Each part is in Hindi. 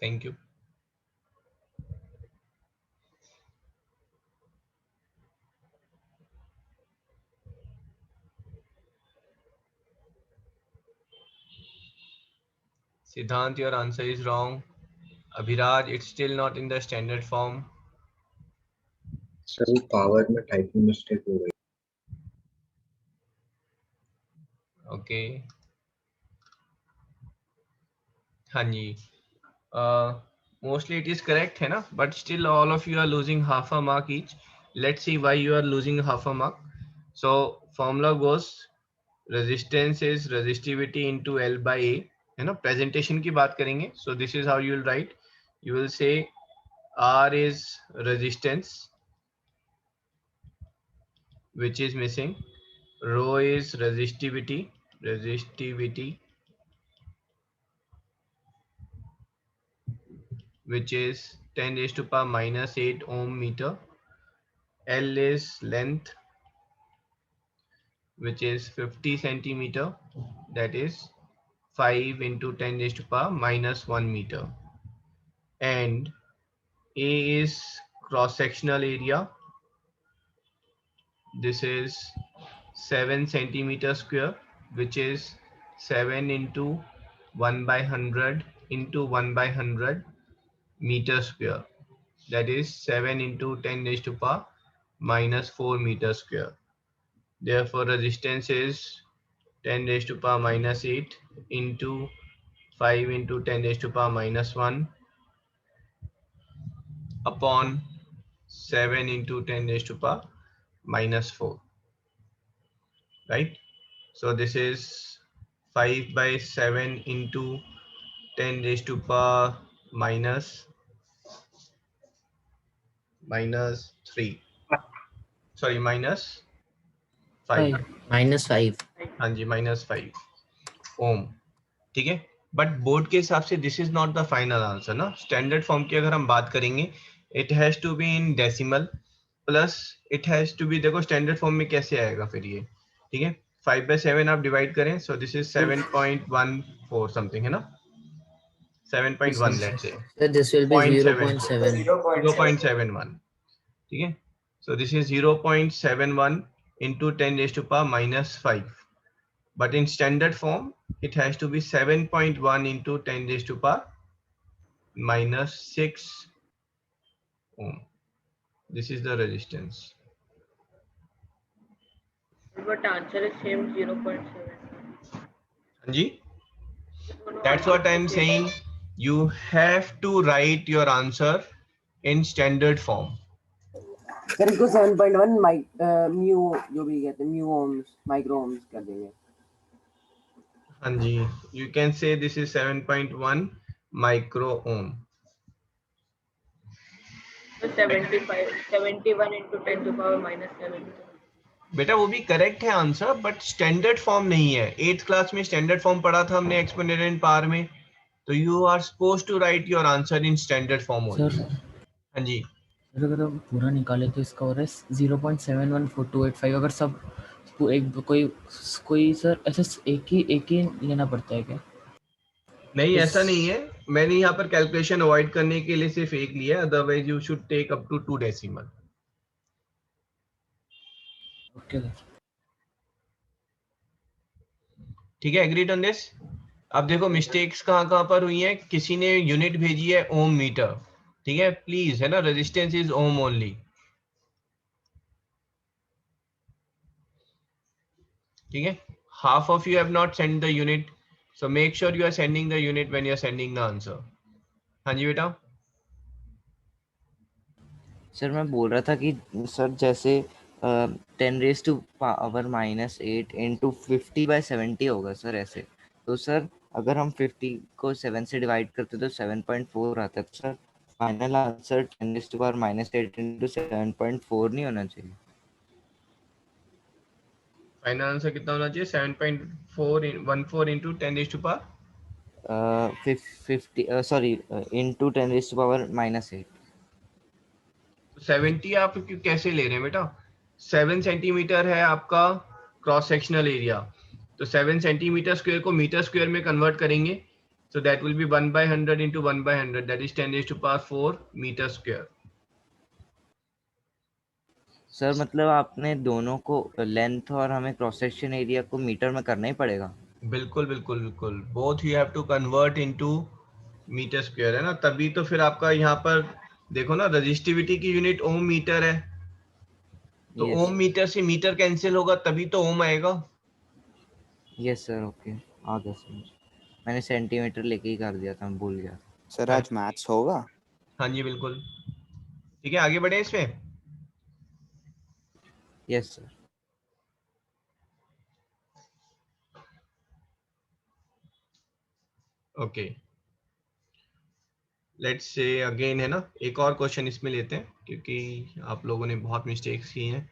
Thank you. Siddhant, your answer is wrong. Abhiraj, it's still not in the standard form. Sir वो पावर में टाइपिंग मिस्टेक हो गई। Okay. हाँ जी, mostly it is correct है ना, but still all of you are losing half a mark each. Let's see why you are losing half a mark. So formula goes resistance is resistivity into L by A, है ना. Presentation की बात करेंगे, so this is how you will write. You will say R is resistance which is missing, rho is resistivity which is 10 raised to power minus 8 ohm meter, L is length which is 50 centimeter, that is 5 into 10 raised to power minus 1 meter, and A is cross sectional area, this is 7 centimeter square, which is 7 into 1 by 100 into 1 by 100 meter square, that is 7 into 10 raised to power minus 4 meter square. Therefore resistance is 10 raised to power minus 8 into 5 into 10 raised to power minus 1 upon 7 into 10 raised to power minus 4, right? So this is 5 by 7 into 10 raised to power minus 3, sorry minus 5, -5 हाँ जी -5 ओम, ठीक है. बट बोर्ड के हिसाब से this is not the final answer ना. स्टैंडर्ड फॉर्म की अगर हम बात करेंगे, it has to be in decimal plus it has to be, देखो स्टैंडर्ड फॉर्म में कैसे आएगा फिर ये, ठीक है. 5 by 7 आप डिवाइड करें, सो दिस इज 7.14 समथिंग है ना, 7.1 let's say, so this will be 0.7 0.71, ठीक है. So this is 0.71 into 10 raised to power minus 5. But in standard form, it has to be 7.1 into 10 raised to power minus 6 ohm. This is the resistance. But answer is same 0.7. Anji? That's what I'm saying. You have to write your answer in standard form. Sir इसको 7.1 म्यू जो भी कहते हैं म्यू ओम्स माइक्रो ओम्स कर देंगे. हाँ जी, you can say this is 7.1 micro ohm. So 71 into 10 to power minus 7. बेटा वो भी करेक्ट है आंसर, बट स्टैंडर्ड फॉर्म नहीं है. 8th क्लास में स्टैंडर्ड फॉर्म पढ़ा था हमने एक्सपोनेंट पावर में, तो you are suppose to write your answer in standard form only. हाँ जी, अगर हम पूरा निकाले तो इसका हो रहा है 0.714285. अगर सब एक कोई सर ऐसे एक ही लेना पड़ता है क्या? नहीं ऐसा नहीं है. मैंने यहाँ पर कैलकुलेशन अवॉइड करने के लिए सिर्फ एक लिया, otherwise you should take up to 2 decimal. Okay sir, ठीक है, एग्रीड ऑन दिस. अब देखो मिस्टेक्स कहाँ पर हुई है. किसी ने यूनिट भेजी है ओम मीटर, ठीक है, प्लीज है ना, रेजिस्टेंस इज ओम ओनली, ठीक है. Half of you have not send the unit, so make sure you are sending the unit when you are sending the answer. हाँ जी बेटा. सर मैं बोल रहा था कि सर जैसे 10 raise to power -8 into 50 by 70 होगा सर ऐसे, तो सर अगर हम 50 को 7 से डिवाइड करते तो 7.4 आता है. Sir final answer 10 raise to power -8 into 7.4 नहीं होना चाहिए? फाइनल आंसर कितना होना चाहिए? 7.414 into 10 raise to power 50 sorry into 10 raise to power -8. 70 आप कैसे ले रहे हैं बेटा? 7 सेंटीमीटर है आपका क्रॉस सेक्शनल एरिया, तो 7 सेंटीमीटर स्क्वायर को मीटर स्क्वायर में कन्वर्ट करेंगे. So that will be 1 by 100 into 1 by 100. That is 10 raised to power 4 meter square. Sir मतलब आपने दोनों को लेंथ और हमें क्रॉस सेक्शन एरिया को मीटर में करना ही पड़ेगा। बिल्कुल बिल्कुल बिल्कुल, both you have to convert into metre square, है ना, तभी तो फिर आपका यहाँ पर देखो ना, रजिस्टिविटी की यूनिट ओम मीटर है, तो Yes, ओम मीटर से मीटर कैंसिल होगा तभी तो ओम आएगा। यस सर, ओके, आ गया समझ। मैंने सेंटीमीटर लेके ही कर दिया था, मैं भूल गया। सर आज मैथ्स होगा? हाँ जी बिल्कुल। ठीक है, आगे बढ़े इसमें। Yes sir. Okay, let's say again, है ना, एक और क्वेश्चन इसमें लेते हैं क्योंकि आप लोगों ने बहुत मिस्टेक्स की हैं।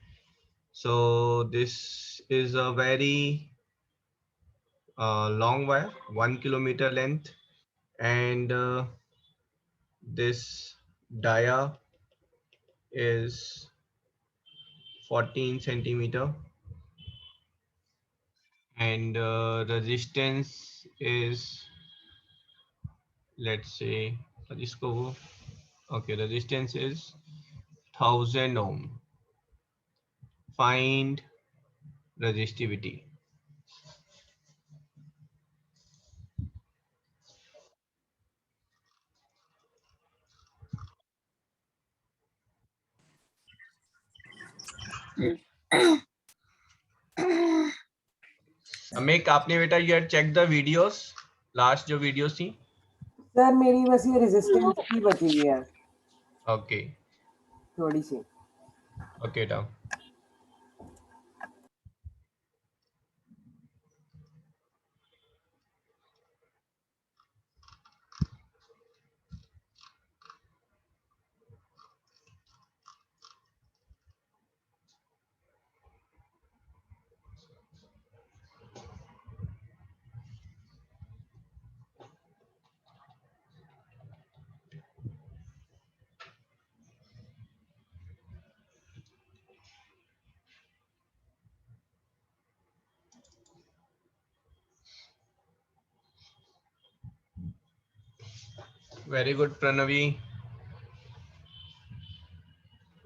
So this is a very long wire, 1 kilometer length, and this dia is 14 centimeter, and resistance is, let's say, इसको वो, okay, resistance is 1000 ohm. Find resistivity. Amik, आपने बेटा ये चेक द वीडियोस, लास्ट जो वीडियोस थी। सर मेरी बस ये रेजिस्टेंस की बची हुई है ओके थोड़ी सी। Okay down. Very good Pranavi.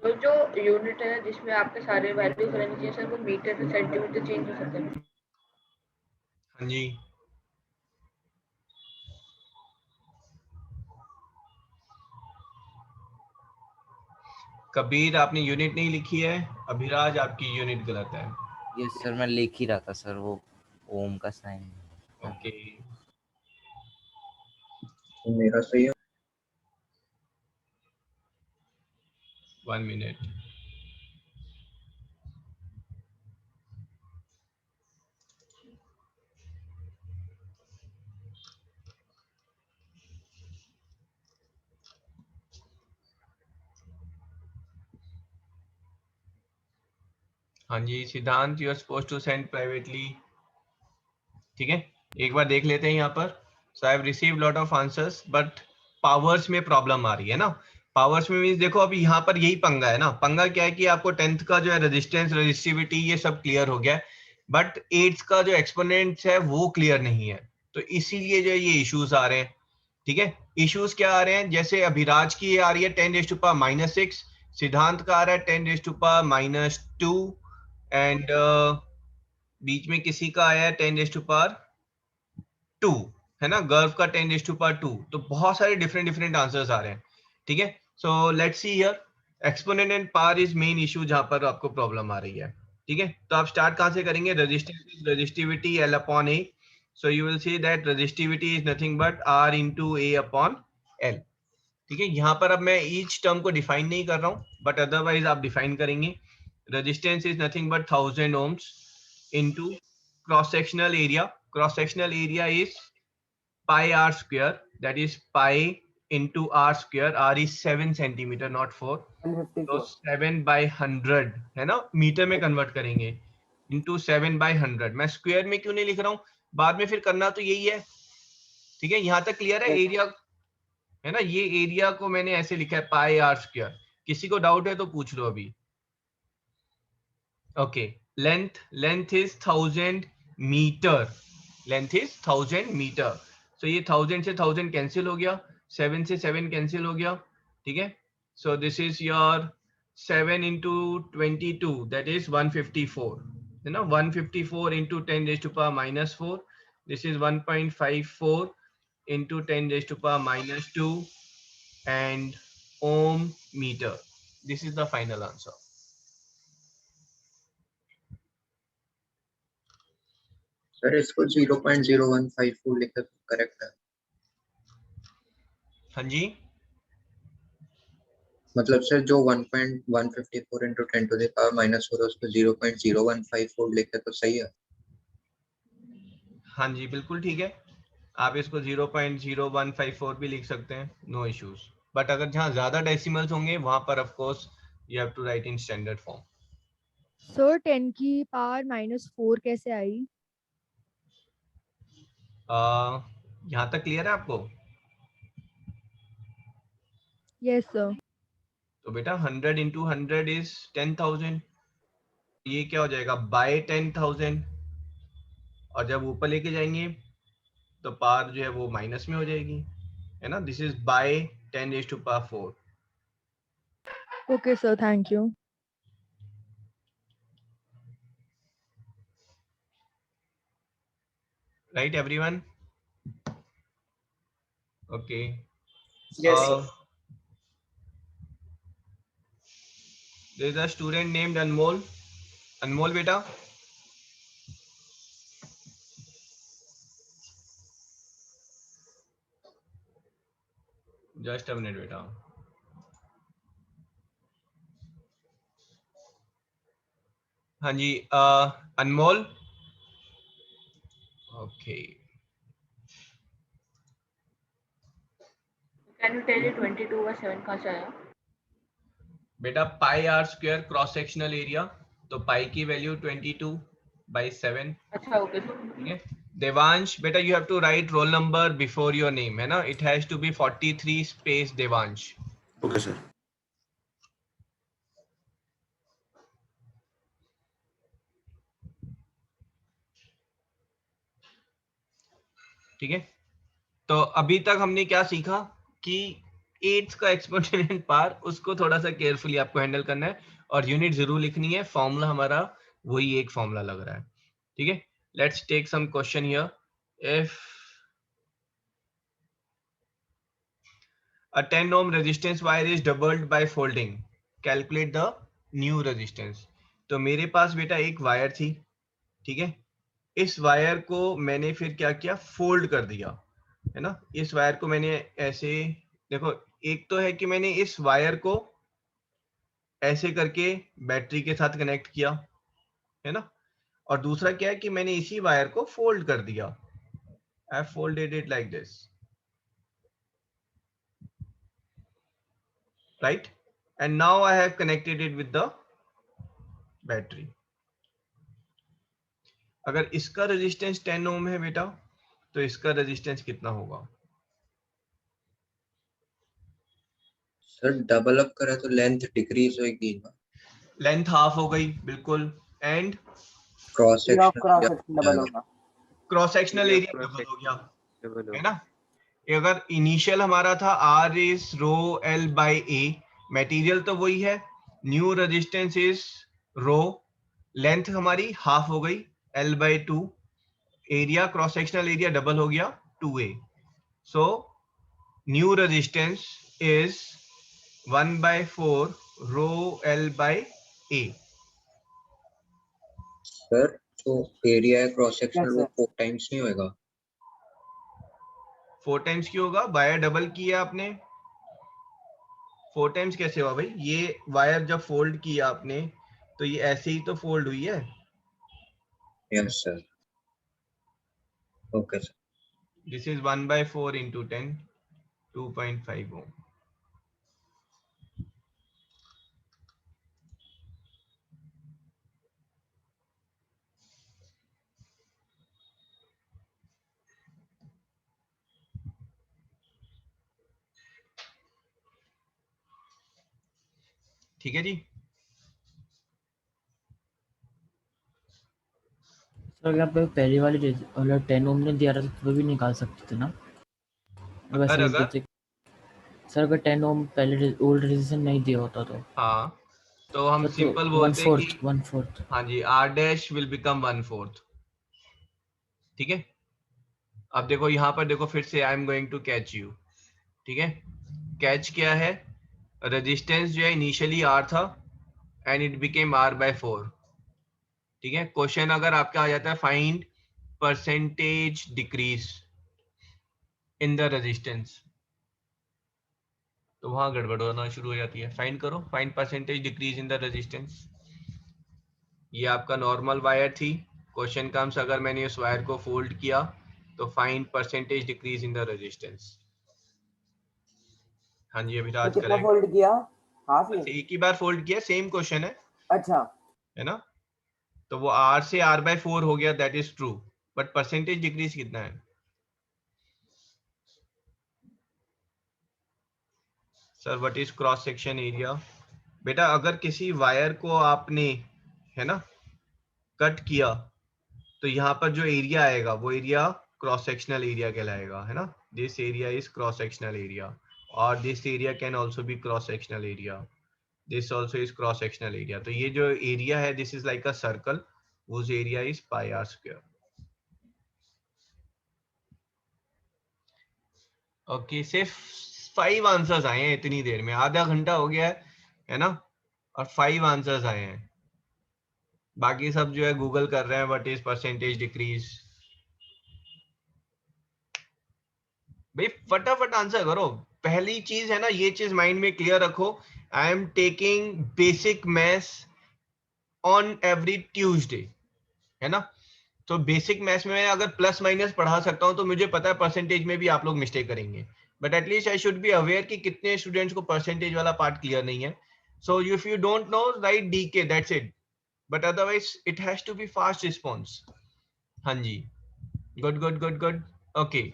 तो जो यूनिट है जिसमें आपके सारे वैल्यूज रहनी चाहिए सर, वो मीटर से सेंटीमीटर चेंज हो सकते हैं। हाँ जी, कबीर आपने यूनिट नहीं लिखी है, अभिराज आपकी यूनिट गलत है। यस सर, मैं लिख ही रहा था सर, वो ओम का साइन। ओके तो मेरा सही है। 1 मिनट। हाँ जी Siddhant, you are suppose to send privately. ठीक है, एक बार देख लेते हैं यहाँ पर। So I have received lot of answers, but powers में प्रॉब्लम आ रही है ना। पावर्स में मींस देखो, अभी यहाँ पर यही पंगा है ना। पंगा क्या है कि आपको 10th का जो है रेजिस्टेंस, रेजिस्टिविटी, ये सब क्लियर हो गया है, बट 8th का जो एक्सपोनेंट्स है वो क्लियर नहीं है, तो इसीलिए जो ये इश्यूज आ रहे हैं। ठीक है, इश्यूज क्या आ रहे हैं, जैसे अभिराज की ये आ रही है 10⁻⁻6, सिद्धांत का आ रहा है 10⁻⁻2, एंड बीच में किसी का आया है 10⁻2, है ना, गर्व का 10⁻2। तो बहुत सारे डिफरेंट डिफरेंट आंसर्स आ रहे हैं। ठीक है, so let's see here, exponent and power is main issue जहां पर आपको प्रॉब्लम आ रही है। ठीक है, तो आप स्टार्ट कहां से करेंगे, resistance resistivity L upon A, so you will see that resistivity is nothing but R into A upon L। ठीक है, यहाँ पर अब मैं ईच टर्म को डिफाइन नहीं कर रहा हूँ, बट अदरवाइज आप डिफाइन करेंगे। Resistance is nothing but 1000 ohms into cross sectional area. Cross sectional area is pi r square, that is pi into r square. R is 7 centimeter, not 4. तो 154 7 by 100 है ना, मीटर में कन्वर्ट करेंगे into 7 by 100। मैं स्क्वायर में क्यों नहीं लिख रहा हूँ, बाद में फिर करना तो यही है। ठीक है, यहाँ तक क्लियर है। एरिया है ना, ये एरिया को मैंने ऐसे लिखा है पाई आर स्क्वायर। किसी को डाउट है तो पूछ लो अभी। Okay, length is 1000 metre, length is 1000 metre. So ये 1000 से 1000 कैंसिल हो गया, 7 से 7 कैंसिल हो गया, ठीक है। So this is your 7 into 22, that is 154, है ना। 154 into 10 raised to power minus 4, this is 1.54 into 10 raised to power minus 2 and ohm meter. This is the final answer. Sir इसको 0.0154 लिखा तो करेक्ट है। हाँ जी, मतलब सर जो 1.154 into 10 to the power minus 4 उसको 0.0154 लिखे तो सही है। हाँ जी, बिल्कुल ठीक है। आप इसको 0.0154 भी लिख सकते हैं, नो इश्यूज। बट अगर जहाँ ज्यादा डेसिमल्स होंगे वहां पर of course you have to write in standard form. Sir 10 की पावर -4 कैसे आई? यहाँ तक क्लियर है आपको? Yes sir. तो बेटा 100 into 100 is 10,000, ये क्या हो जाएगा बाय 10,000, और जब ऊपर लेके जाएंगे तो पावर जो है वो माइनस में हो जाएगी, है ना। This is by 10 raised to power 4। Okay sir, thank you. Right everyone? Okay. Yes, sir. There is a student named Anmol. Anmol बेटा, जस्ट अ मिनट बेटा। हाँ जी, Anmol. Okay, can you tell 22/7 कहाँ से आया? बेटा pi r square cross sectional area, तो पाई की वैल्यू 22/7। अच्छा ओके सर। ठीक है देवांश बेटा, you have to write roll number before your name, है ना। It has to be 43 space Devansh. Okay, sir. ठीक है, तो अभी तक हमने क्या सीखा कि 8th का एक्सपोनेंशियल पावर, उसको थोड़ा सा केयरफुली आपको हैंडल करना है, और यूनिट जरूर लिखनी है। फॉर्मूला हमारा वही एक फॉर्मूला लग रहा है, ठीक है। Let's take some question here. If a 10 ohm resistance wire is doubled by folding, calculate the new resistance। तो मेरे पास बेटा एक वायर थी, ठीक है। इस वायर को मैंने फिर क्या किया, फोल्ड कर दिया, है ना। इस वायर को मैंने ऐसे, देखो, एक तो है कि मैंने इस वायर को ऐसे करके बैटरी के साथ कनेक्ट किया, है ना। और दूसरा क्या है कि मैंने इसी वायर को फोल्ड कर दिया। I folded it like this, right, and now I have connected it with the battery. अगर इसका रेजिस्टेंस 10 ओम है बेटा, तो इसका रेजिस्टेंस कितना होगा? सर डबल अप करा तो लेंथ डिक्रीज होगी ना। लेंथ हाफ हो गई, बिल्कुल, and cross cross section section double होगा। क्रॉस सेक्शनल एरिया डबल हो गया, है ना। अगर इनिशियल हमारा था R is rho L by A, material तो वही है, new resistance is rho, length हमारी हाफ हो गई L by 2, area cross sectional area double हो गया 2A। So new resistance is 1/4 rho L by A. Sir जो एरिया है क्रॉस सेक्शनल Yes, वो sir. 4 टाइम्स नहीं होएगा? 4 टाइम्स क्यों होगा? वायर डबल किया आपने, 4 टाइम्स कैसे हुआ भाई? ये वायर जब फोल्ड किया आपने तो ये ऐसे ही तो फोल्ड हुई है। Yes sir. Okay sir. This is 1/4 into 10, 2.5 ohm। ठीक है जी। सर अगर आप पहली वाली मतलब 10 ओम ने दिया था तो वो भी निकाल सकते थे ना? वैसे भी अगर देते सर, अगर 10 ओम पहले ओल्ड रेजिस्टेंस नहीं दिया होता तो हाँ, तो हम सर तो सिंपल बोलते हैं कि 1/4 हाँ जी, R डैश विल बिकम 1/4। ठीक है, अब देखो यहाँ पर देखो फिर से I am going to catch you. ठीक है, कैच क्या है, रेजिस्टेंस जो है इनिशियली R था एंड इट बिकेम R/4। ठीक है, क्वेश्चन अगर आपका आ जाता है find percentage decrease in the resistance, तो वहां गड़बड़ होना शुरू हो जाती है। फाइंड करो, find percentage decrease in the resistance. ये आपका नॉर्मल वायर थी, क्वेश्चन कम्स अगर मैंने इस वायर को फोल्ड किया तो find percentage decrease in the resistance. हाँ जी तो अभिराज कितना करेक्ट, फोल्ड किया? हाफ बस ही? एक ही बार फोल्ड किया, सेम क्वेश्चन है अच्छा, है ना। तो वो R से R/4 हो गया, that is true, but percentage decrease कितना है? Sir what is cross section area? बेटा अगर किसी वायर को आपने है ना कट किया तो यहाँ पर जो एरिया आएगा वो एरिया क्रॉस सेक्शनल एरिया कहलाएगा, है ना। This area is cross sectional area और this area can also be cross sectional area, this also is cross sectional area. तो ये जो एरिया है this is like a circle, whose area is πr²। Okay, सिर्फ 5 आंसर्स आए हैं इतनी देर में, आधा घंटा हो गया है ना, और 5 आंसर्स आए हैं। बाकी सब जो है गूगल कर रहे हैं व्हाट इज परसेंटेज डिक्रीज। भाई फटाफट आंसर करो। पहली चीज है ना, ये चीज माइंड में क्लियर रखो, आई am taking basic maths on every Tuesday, है ना। तो बेसिक मैथ्स में मैं अगर प्लस माइनस पढ़ा सकता हूं तो मुझे पता है परसेंटेज में भी आप लोग मिस्टेक करेंगे, but at least I should be aware कि कितने स्टूडेंट्स को परसेंटेज वाला पार्ट क्लियर नहीं है। So if you don't know right DK, that's it, but otherwise it has to be fast response. हाँ जी, good good good good, okay.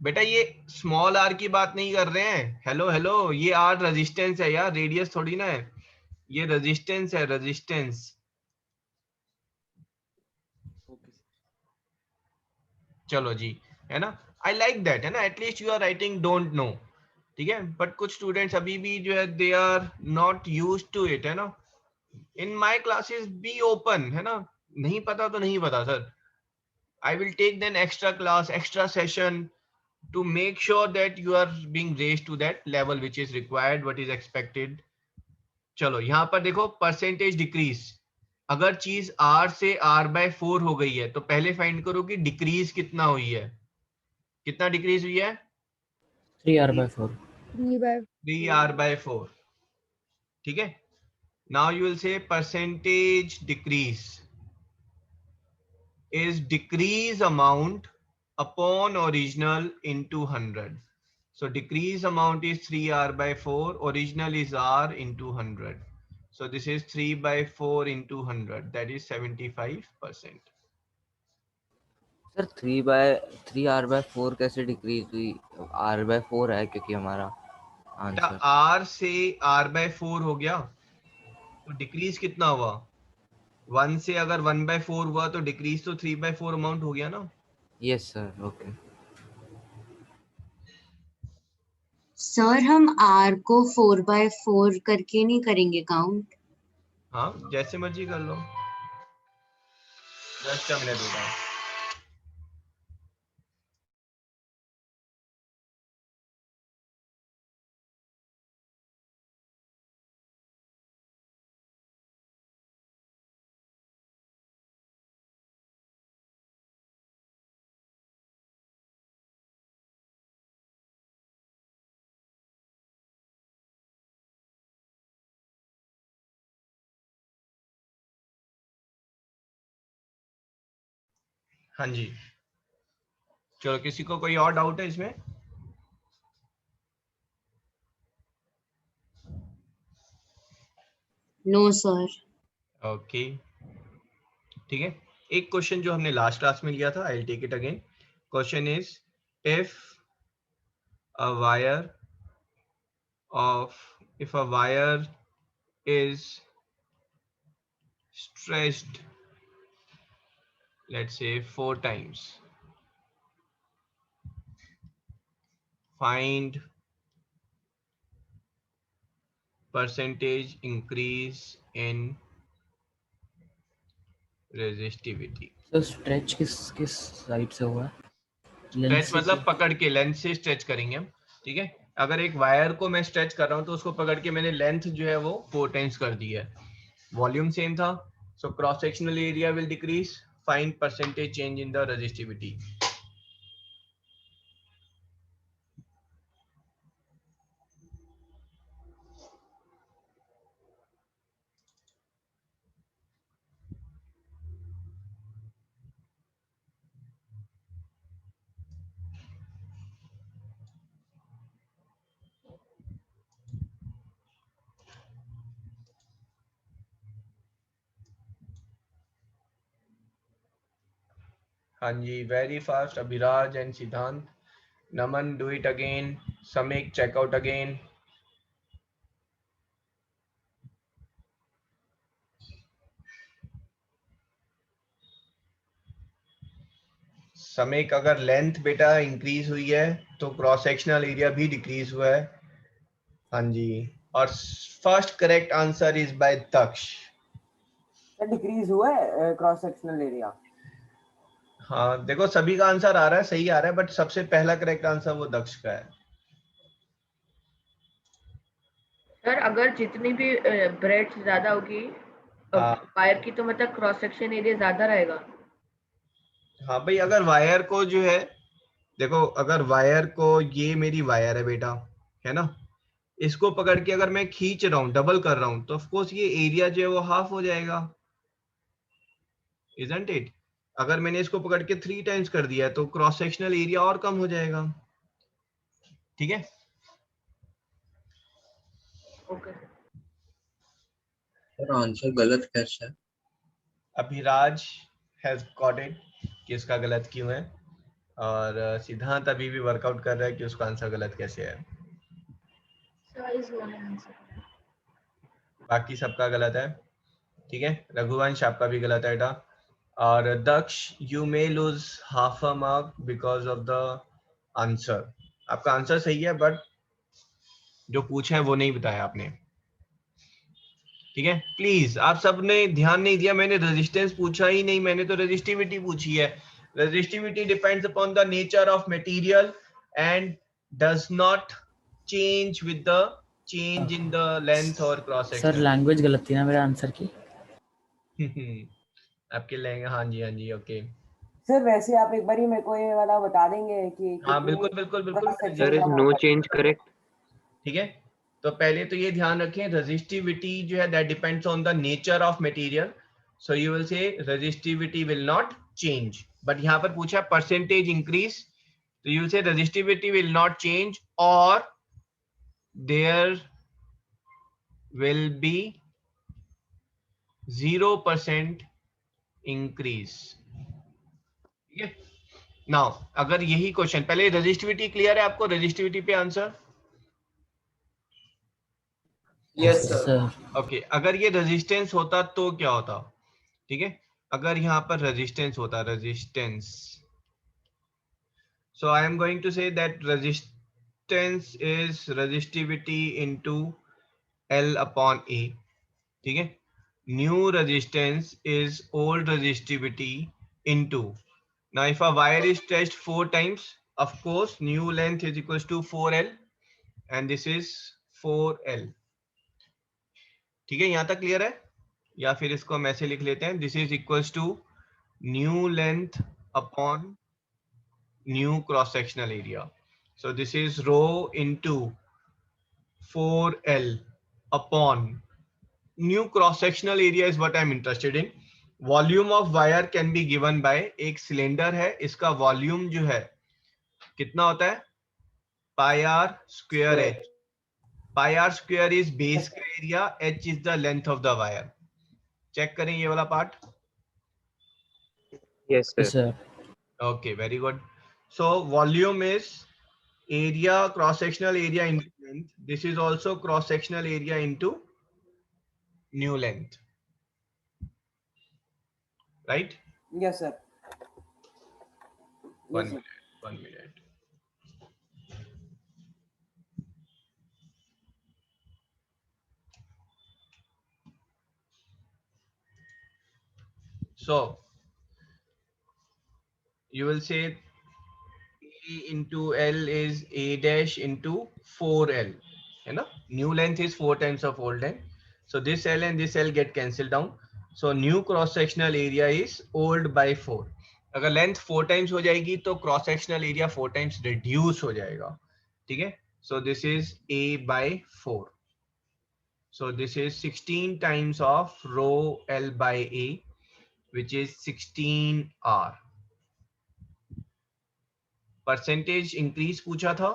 बेटा ये स्मॉल आर की बात नहीं कर रहे हैं, हेलो हेलो, ये आर रेजिस्टेंस है यार, रेडियस थोड़ी ना है, ये रेजिस्टेंस है, रेजिस्टेंस। चलो जी, है ना, आई लाइक दैट, है ना, at least you are writing don't know. ठीक है, बट कुछ स्टूडेंट्स अभी भी जो है they are not use to it, है ना। In my classes be open, है ना, नहीं पता तो नहीं पता sir, I will take then extra class, extra session to make sure that you are being raised to that level which is required, what is expected। चलो यहाँ पर देखो परसेंटेज डिक्रीज, अगर चीज R से R/4 हो गई है तो पहले फाइंड करो कि डिक्रीज कितना हुई है, कितना डिक्रीज हुई है? 3/4 3R/4। ठीक है, नाउ यू विल से percentage decrease is decrease amount upon original into 100। So decrease amount is 3R/4, original is R into 100. So this is 3/4 into 100, that is 75%। Sir 3/4 कैसे डिक्रीज हुई? R/4 है क्योंकि हमारा बेटा आंसर। R से R/4 हो गया तो डिक्रीज कितना हुआ? 1 से अगर 1/4 हुआ तो डिक्रीज तो 3/4 अमाउंट हो गया ना। Yes sir, okay. सर हम R को 4/4 करके नहीं करेंगे काउंट? हाँ जैसे मर्जी कर लो, जस्ट अ मिनट बेटा। हाँ जी, चलो किसी को कोई और डाउट है इसमें? No sir. ओके ठीक है, एक क्वेश्चन जो हमने लास्ट क्लास में लिया था, I will take it again. Question is if a wire if a wire is stretched let's say 4 times. Find percentage increase in resistivity. तो स्ट्रेच किस साइड से हुआ? स्ट्रेच मतलब पकड़ के, लेंथ से स्ट्रेच करेंगे हम, ठीक है। अगर एक वायर को मैं स्ट्रेच कर रहा हूँ तो उसको पकड़ के मैंने लेंथ जो है वो 4 टाइम्स कर दी है। वॉल्यूम सेम था, so cross sectional area will decrease, find percentage change in the resistivity. हाँ जी, very fast Abhiraj and Siddhant. Naman, do it again. Sameek, check out again. Sameek, अगर लेंथ बेटा इंक्रीज हुई है तो क्रॉस सेक्शनल एरिया भी डिक्रीज हुआ है। हाँ जी, और first correct answer is by Daksh. Decrease हुआ है क्रॉस सेक्शनल एरिया। हाँ देखो, सभी का आंसर आ रहा है, सही आ रहा है, बट सबसे पहला करेक्ट आंसर वो दक्ष का है। सर अगर जितनी भी ब्रेड्थ ज्यादा होगी हाँ वायर की, तो मतलब क्रॉस सेक्शन एरिया ज्यादा रहेगा। हाँ भाई, अगर वायर को जो है, देखो अगर वायर को, ये मेरी वायर है बेटा, है ना, इसको पकड़ के अगर मैं खींच रहा हूँ, डबल कर रहा हूँ, तो ऑफ कोर्स ये एरिया जो है वो हाफ हो जाएगा, इजंट इट। अगर मैंने इसको पकड़ के 3 टाइम्स कर दिया तो क्रॉस सेक्शनल एरिया और कम हो जाएगा, ठीक है। ओके सर आंसर गलत कैसे है? अभिराज हैज गॉट इट कि इसका गलत क्यों है, और सिद्धांत अभी भी वर्कआउट कर रहा है कि उसका आंसर गलत कैसे है। बाकी सबका गलत है, ठीक है। रघुवंश आपका भी गलत है बेटा, और Daksh you may lose half a mark because of the answer. आपका आंसर सही है बट जो पूछा है वो नहीं बताया आपने, ठीक है। प्लीज, आप सबने ध्यान नहीं दिया, मैंने रेजिस्टेंस पूछा ही नहीं, मैंने तो रेजिस्टिविटी पूछी है। Resistivity depends upon the nature of material and does not change with the change in the length और क्रॉस सर सेक्शन। लैंग्वेज गलत थी ना मेरे आंसर की। आपके लेंगे, हाँ जी हाँ जी, ओके। सर वैसे आप एक बार ही मेरे को ये वाला बता देंगे कि हाँ कितनी बिल्कुल बिल्कुल बिल्कुल, क्रॉस मैंने सेक्शन जस्ट, का वो करना ठीक है। तो पहले तो ये ध्यान रखें, रेजिस्टिविटी जो है that depends on the nature of material, so you will से resistivity will not change, but यहाँ पर पूछा परसेंटेज इंक्रीज, तो यू विल से रेजिस्टिविटी विल नॉट चेंज और देयर विल बी 0% इंक्रीज, ठीक है। नाउ अगर यही क्वेश्चन, पहले रेजिस्टिविटी क्लियर है आपको, रेजिस्टिविटी पे आंसर? Yes sir. ओके, अगर ये रेजिस्टेंस होता तो क्या होता, ठीक है। अगर यहाँ पर रेजिस्टेंस होता, resistance, so I am going to say that resistance is resistivity into L upon A, ठीक है। New resistance is old resistivity into, now if a wire is stretched 4 times, of course new length is equals to 4L and this is 4L, ठीक है। यहाँ तक क्लियर है? या फिर इसको हम ऐसे लिख लेते हैं, this is equals to new length upon new cross sectional area, so this is rho into 4L upon new cross sectional area is what I am interested in. Volume of wire can be given by, एक सिलेंडर है, इसका वॉल्यूम जो है कितना होता है, pi r square h. Pi r square is base का area, h is the length of the wire. Check करें ये वाला part. Yes sir. Okay, very good. So volume is area, cross sectional area into length. This is also cross sectional area into new length, right? Yes sir. One minute. 1 minute. So you will say A into L is A dash into 4L. You know, new length is 4 times of old length. So this L and this L get cancelled down. So new cross sectional area is old by 4. अगर लेंथ 4 टाइम्स हो जाएगी तो cross sectional area 4 times reduce हो जाएगा. ठीक है. So this is A by 4. So this is 16 times of rho L by A, which is 16R. Percentage increase पूछा था.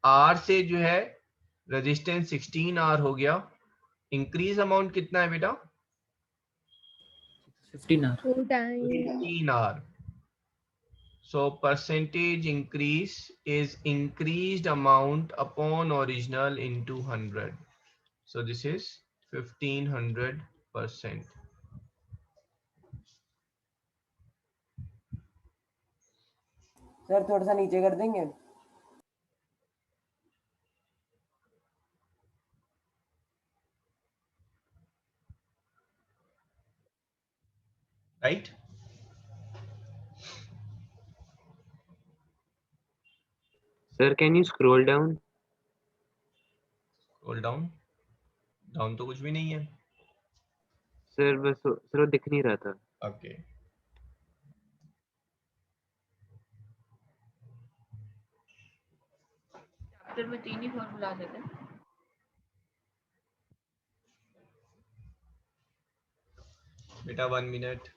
R से जो है रेजिस्टेंस 16R हो गया. इंक्रीज अमाउंट कितना है बेटा? 15R. 4 times. 15R. So percentage increase is increased amount upon original into 100. So this is 1500%. Sir थोड़ा सा नीचे कर देंगे. Right? Sir, can you scroll down? Scroll down. Down तो कुछ भी नहीं है. Sir, बस sir वो दिख नहीं रहा था. Okay. चैप्टर में 3 ही फॉर्मूला आते थे. बेटा 1 minute.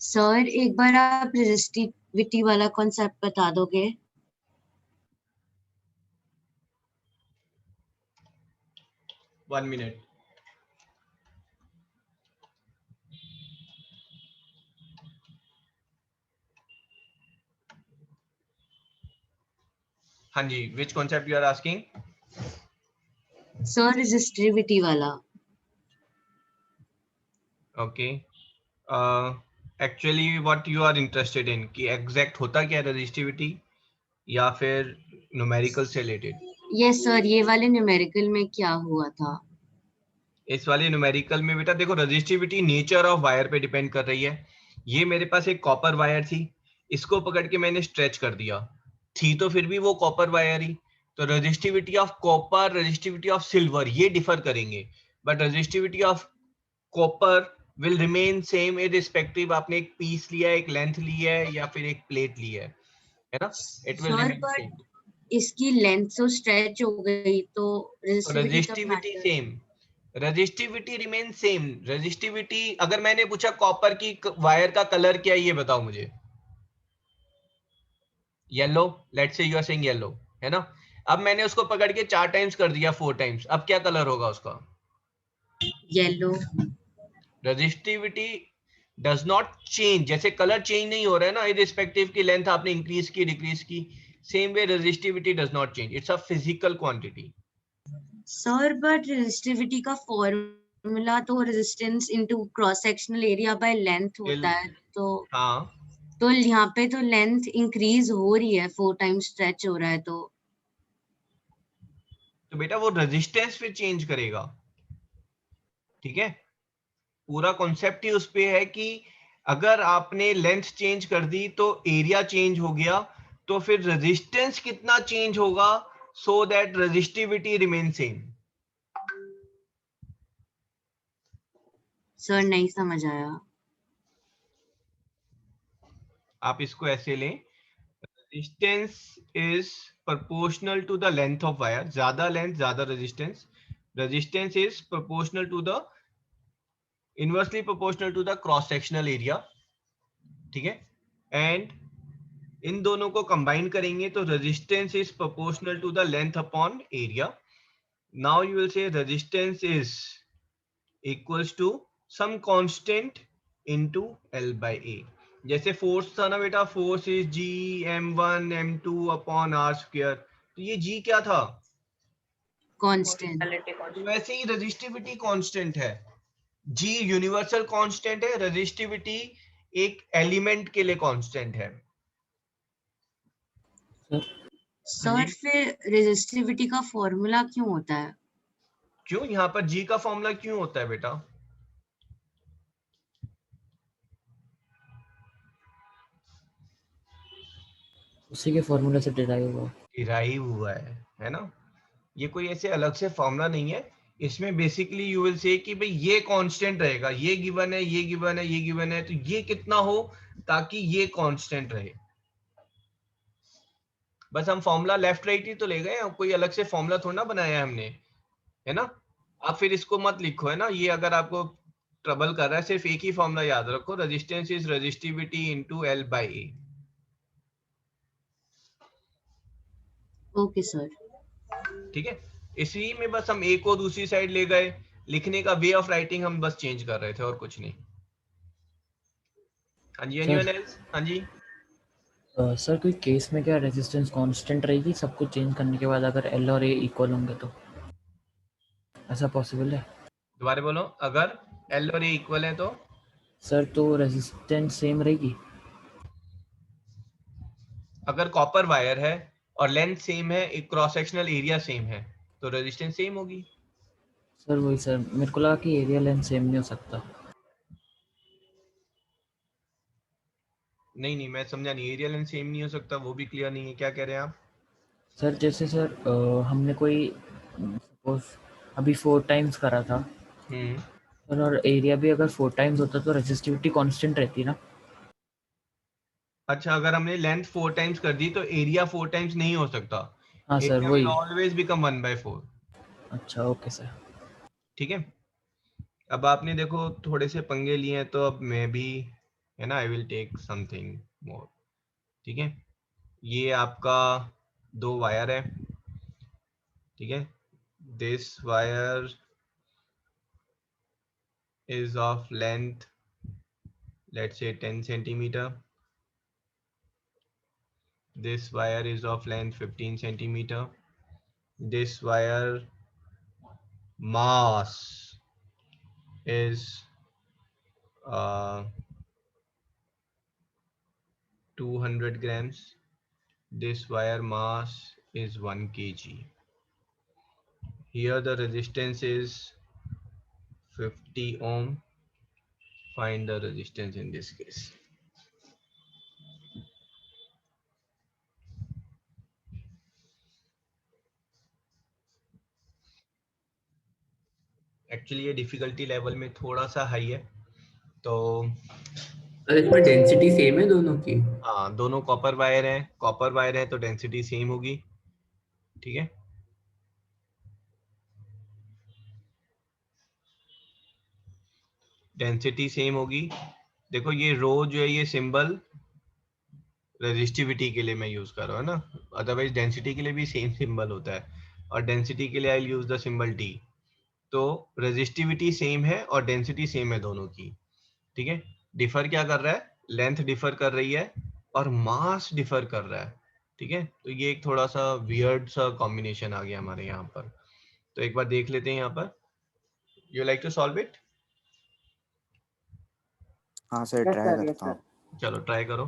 सर एक बार आप रेजिस्टिविटी वाला कॉन्सेप्ट बता दोगे? 1 minute. हाँ जी, which concept you are asking? Sir resistivity वाला. Okay. Actually what you are interested in कि exact होता क्या resistivity या फिर numerical से related? यस सर, ये वाले न्यूमेरिकल में क्या हुआ था? इस वाले न्यूमेरिकल में बेटा देखो रेजिस्टिविटी नेचर ऑफ वायर पे डिपेंड कर रही है. ये मेरे पास एक कॉपर वायर थी, इसको पकड़ के मैंने स्ट्रेच कर दिया, थी तो फिर भी वो कॉपर वायर ही. तो resistivity of copper, resistivity of silver ये डिफर करेंगे, but resistivity of copper will remain same irrespective आपने एक पीस लिया है, एक लेंथ ली है या फिर एक प्लेट ली है ना. It will sir remain but same. इसकी लेंथ तो स्ट्रेच हो गई तो resistivity same, resistivity remain same. Resistivity अगर मैंने पूछा कॉपर की वायर का कलर क्या है ये बताओ मुझे. Yellow, let's say you are saying yellow है ना. अब मैंने उसको पकड़ के 4 टाइम्स कर दिया, 4 टाइम्स, अब क्या कलर होगा उसका? Yellow. Resistivity does not change. जैसे कलर चेंज नहीं हो रहा है ना इररिस्पेक्टिव की लेंथ आपने इंक्रीज की डिक्रीज की, same way resistivity does not change. It's a physical quantity. Sir but resistivity का फॉर्मूला तो resistance into cross sectional area by length होता है. तो हाँ, तो यहाँ पे तो लेंथ इंक्रीज हो रही है, 4 टाइम्स स्ट्रेच हो रहा है. तो बेटा वो रेजिस्टेंस पे चेंज करेगा. ठीक है, पूरा कॉन्सेप्ट ही उस पे है कि अगर आपने लेंथ चेंज कर दी तो एरिया चेंज हो गया, तो फिर रेजिस्टेंस कितना चेंज होगा so that resistivity remain same. Sir नहीं समझ आया. आप इसको ऐसे लें, resistance is proportional to the length of wire. ज्यादा लेंथ ज्यादा resistance. Resistance is proportional to the inversely proportional to the cross sectional area. ठीक है, एंड इन दोनों को कंबाइन करेंगे तो resistance is proportional to the length upon area. Now you will say resistance is equals to some constant into L by A. जैसे फोर्स था ना बेटा, force is G m1 m2 upon r square, तो ये G क्या था? कांस्टेंट। तो वैसे ही रेजिस्टिविटी कांस्टेंट है, G यूनिवर्सल कांस्टेंट है, रेजिस्टिविटी एक एलिमेंट के लिए कांस्टेंट है। सर फिर रेजिस्टिविटी का फॉर्मूला क्यों होता है? क्यों यहाँ पर G का फॉर्मूला क्यों होता है बेटा? उसी के फॉर्मूले से डिराइव हुआ है ना? ये कोई ऐसे अलग से फॉर्मूला नहीं है, इसमें बेसिकली यू विल से कि भाई ये कांस्टेंट रहेगा, ये गिवन है, ये गिवन है, ये गिवन है, तो ये कितना हो ताकि ये कांस्टेंट रहे। बस हम फॉर्मूला लेफ्ट राइट ही तो ले गए, कोई अलग से फॉर्मूला थोड़ा ना बनाया है हमने, है ना? आप फिर इसको मत लिखो, है ना? ये अगर आपको ट्रबल कर रहा है, सिर्फ एक ही फॉर्मूला याद रखो, resistance is resistivity into L by A। Okay sir. ठीक है, इसी में बस हम A को दूसरी साइड ले गए, लिखने का वे ऑफ राइटिंग हम बस चेंज कर रहे थे और कुछ नहीं। हाँ जी, एनीवन एल्स? हाँ जी सर कोई केस में क्या रेजिस्टेंस कांस्टेंट रहेगी सब कुछ चेंज करने के बाद, अगर L और A इक्वल होंगे तो ऐसा पॉसिबल है? दोबारा बोलो, अगर L और A इक्वल है तो? सर तो रेजिस्टेंस सेम रहेगी? अगर कॉपर वायर है और लेंथ सेम है, एक क्रॉस सेक्शनल एरिया सेम है, तो रेजिस्टेंस सेम होगी। सर वही सर, मेरे को लगा कि एरिया लेंथ सेम नहीं हो सकता। नहीं मैं समझा नहीं, एरिया लेंथ सेम नहीं हो सकता, वो भी क्लियर नहीं है, क्या कह रहे हैं आप? सर जैसे सर हमने कोई सपोज अभी 4 टाइम्स करा था, और एरिया भी अगर 4 टाइम्स होता तो रेजिस्टिविटी कांस्टेंट रहती ना? अच्छा, अगर हमने लेंथ 4 टाइम्स कर दी तो एरिया 4 टाइम्स नहीं हो सकता। हाँ सर एरिया वही। Will always become 1/4। अच्छा ओके सर। ठीक है, अब आपने देखो थोड़े से पंगे लिए हैं, तो अब मैं भी, है ना, I will take something more. ठीक है, ये आपका 2 वायर है, ठीक है, this wire is of length, let's say 10 centimeter, this wire is of length 15 centimeter, this wire mass is 200 grams, this wire mass is 1 kg. Here the resistance is 50 ohm. Find the resistance in this case. Actually ये डिफिकल्टी लेवल में थोड़ा सा हाई है, तो इसमें डेंसिटी सेम है दोनों की? हाँ, दोनों कॉपर वायर है, कॉपर वायर है तो डेंसिटी सेम होगी। ठीक है, डेंसिटी सेम होगी। देखो ये रो जो है, ये सिंबल रेजिस्टिविटी के लिए मैं यूज कर रहा हूँ ना, अदरवाइज डेंसिटी के लिए भी सेम सिंबल होता है, और डेंसिटी के लिए आई यूज द सिंबल टी। तो रेजिस्टिविटी सेम है और डेंसिटी सेम है दोनों की। ठीक है, डिफर क्या कर रहा है? लेंथ डिफर कर रही है और मास डिफर कर रहा है। ठीक है, तो ये एक थोड़ा सा वियर्ड सा कॉम्बिनेशन आ गया हमारे यहाँ पर। तो एक बार देख लेते हैं यहाँ पर। You like to solve it? हाँ sir, Yes, try sir. Yes, करता sir. हूँ। चलो ट्राई करो।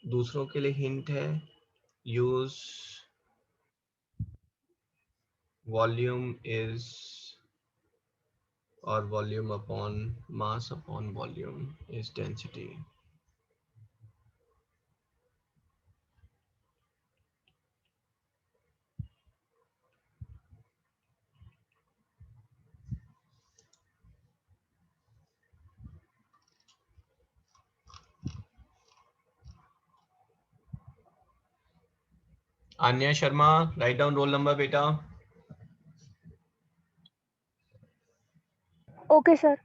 दूसरों के लिए हिंट है, यूज वॉल्यूम इज, और volume upon mass upon volume is density. Aanya Sharma, write down roll number बेटा। Okay, sir.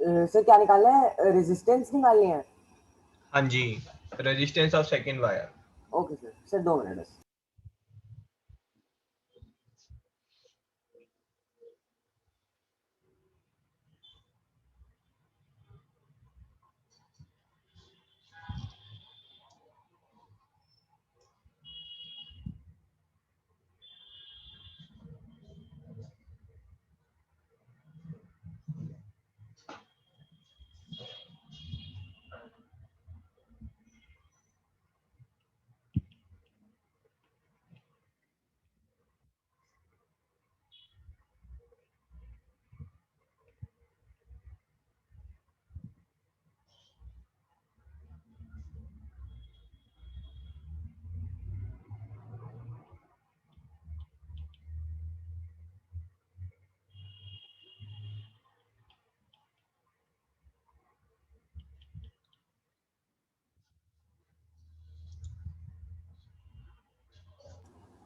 सर क्या निकालना है, रेजिस्टेंस निकालनी है? हाँ जी, resistance of second wire. Okay sir, sir 2 minute बस।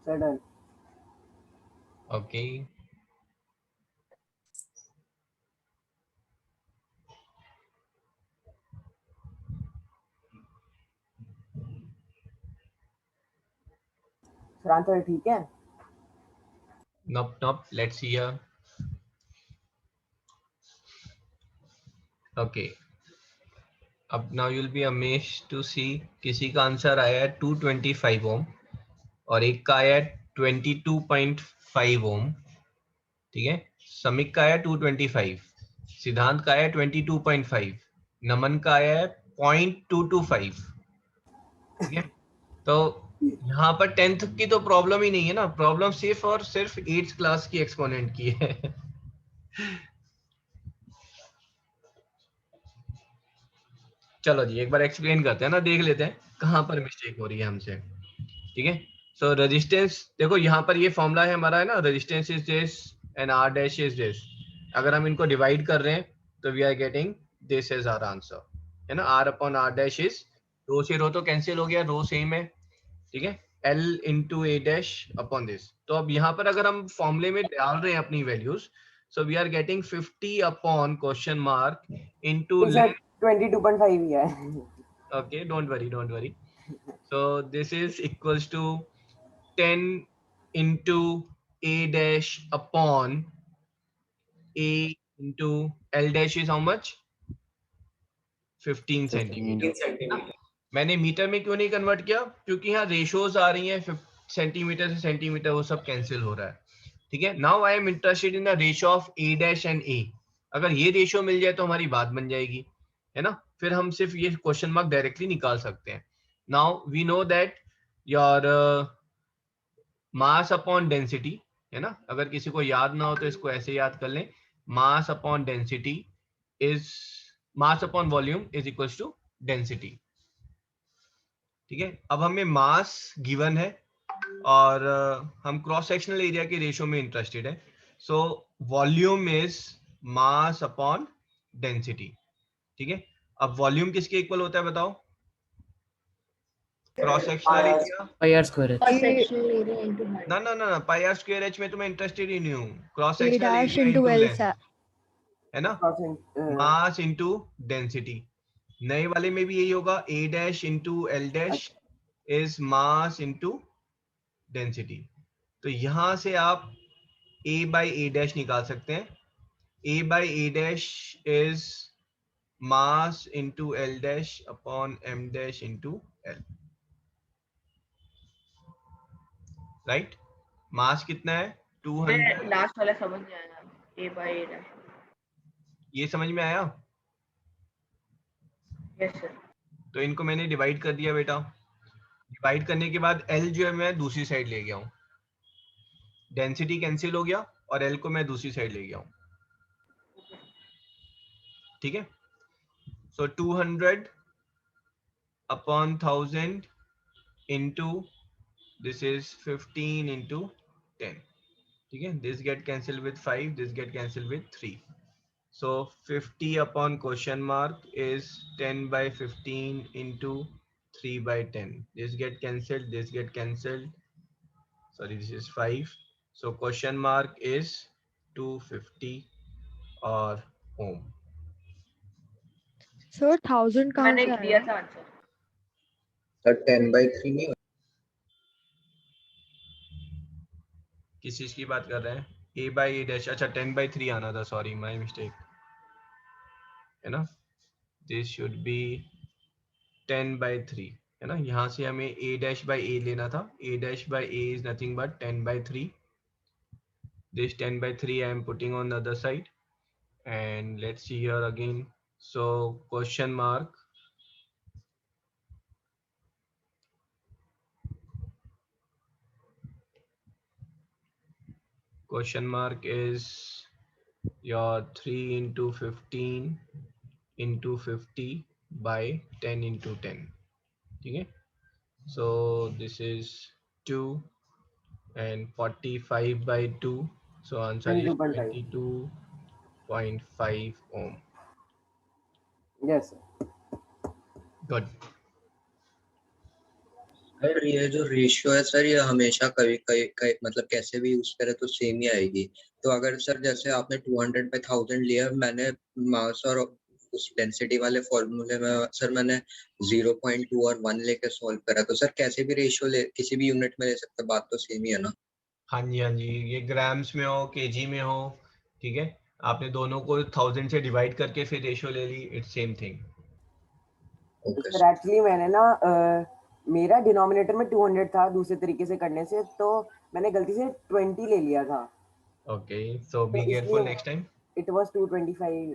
Sir done. Okay, sir answer ठीक है? Nope let's see here. Okay, अब now you will be amazed to see, किसी का आंसर आया है 225 ओम और एक का आया है 22.5 ओम। ठीक है, समिक का आया 225, सिद्धांत का आया 22.5, नमन का आया है 0.225। ठीक है, तो यहाँ पर 10th की तो प्रॉब्लम ही नहीं है ना, प्रॉब्लम सिर्फ और सिर्फ 8th क्लास की एक्सपोनेंट की है। चलो जी, एक बार एक्सप्लेन करते हैं ना, देख लेते हैं कहाँ पर मिस्टेक हो रही है हमसे। ठीक है, सो रेजिस्टेंस देखो, यहाँ पर ये फॉर्मूला है हमारा, है ना, resistance is this and R dash is this. अगर हम इनको डिवाइड कर रहे हैं तो we are getting this is our answer, है ना। R upon R dash is, rho से रो तो कैंसिल हो गया, रो सेम है। ठीक है, L into A dash upon this. तो अब यहाँ पर अगर हम फॉर्मूले में डाल रहे हैं अपनी values, so we are getting 50 upon question mark into sir 22.5 ही है। okay, don't worry, so this is equals to 10 into a dash upon a into l dash is how much, 15 centimetre. मैंने मीटर में क्यों नहीं कन्वर्ट किया, क्योंकि यहाँ रेशोज आ रही हैं, सेंटीमीटर से सेंटीमीटर वो सब कैंसिल हो रहा है। ठीक है, now I am interested in the ratio of A dash and A. अगर ये रेशो मिल जाए तो हमारी बात बन जाएगी, है ना, फिर हम सिर्फ ये क्वेश्चन मार्क डायरेक्टली निकाल सकते हैं। Now we know that your mass upon density, है ना, अगर किसी को याद ना हो तो इसको ऐसे याद कर लें, mass upon density is, mass upon volume is equals to density. ठीक है, अब हमें मास गिवन है और हम क्रॉस सेक्शनल एरिया के रेशियो में इंटरेस्टेड है। So volume is mass upon density. ठीक है, अब वॉल्यूम किसके इक्वल होता है बताओ, cross sectional area pi r square h. Cross sectional area into height. ना पाई आर स्क्वायर एच में तो मैं इंटरेस्टेड ही नहीं हूँ, cross A sectional dash area into into L length, है ना, मास इंटू डेंसिटी। नए वाले में भी यही होगा, A dash into L dash is mass into density. तो यहां से आप ए बाई ए डैश निकाल सकते हैं, A by A dash is mass into L dash upon M dash into L, right. Mass कितना है 200, लास्ट वाला समझ नहीं आया, ए बाय ए डैश। ये समझ में आया। Yes sir. तो इनको मैंने डिवाइड कर दिया बेटा, डिवाइड करने के बाद एल जो है मैं दूसरी साइड ले गया हूँ, डेंसिटी कैंसिल हो गया और एल को मैं दूसरी साइड ले गया हूँ। ठीक है, सो 200 upon 1000 into this is 15 into 10. ठीक है, this get cancelled with 5, this get cancelled with 3, so 50 upon question mark is 10 by 15 into 3 by 10, this get cancelled, this get cancelled, sorry this is 5, so question mark is 250 or ohm. Sir 1000 कहाँ मैंने से दिया आया? था आंसर। सर 10/3 नहीं किस चीज की बात कर रहे हैं? a by a dash, अच्छा 10/3 आना था, सॉरी माय मिस्टेक, है ना? दिस शुड बी 10/3, है ना? यहाँ से हमें a dash by a लेना था. a dash by a is nothing but 10/3. This 10/3 I am putting on the other side, and let's see here again. So question mark, is your 3 into 15 into 50 by 10 into 10. Okay, so this is 2 and 45 by 2, so answer is 22.5. 22.5 ohm. Yes sir. Good. Sir ये जो रेशियो है सर, ये हमेशा कभी मतलब कैसे भी यूज करे तो सेम ही आएगी। तो अगर सर जैसे आपने 200/1000 लिया, मैंने मास और उस डेंसिटी वाले फॉर्मूले में सर मैंने 0.2 और 1 लेके सॉल्व करा, तो सर कैसे भी रेशियो ले, किसी भी यूनिट में ले सकते, बात तो सेम ही है ना? हाँ जी, हाँ जी, ये ग्राम्स में हो, केजी में हो, ठीक है, आपने दोनों को 1000 से डिवाइड करके फिर रेशियो ले ली, it's same thing. Sir actually मैंने ना मेरा डिनोमिनेटर में 200 था दूसरे तरीके से करने से, तो मैंने गलती से 20 ले लिया था. Okay, so be careful next time. It was 225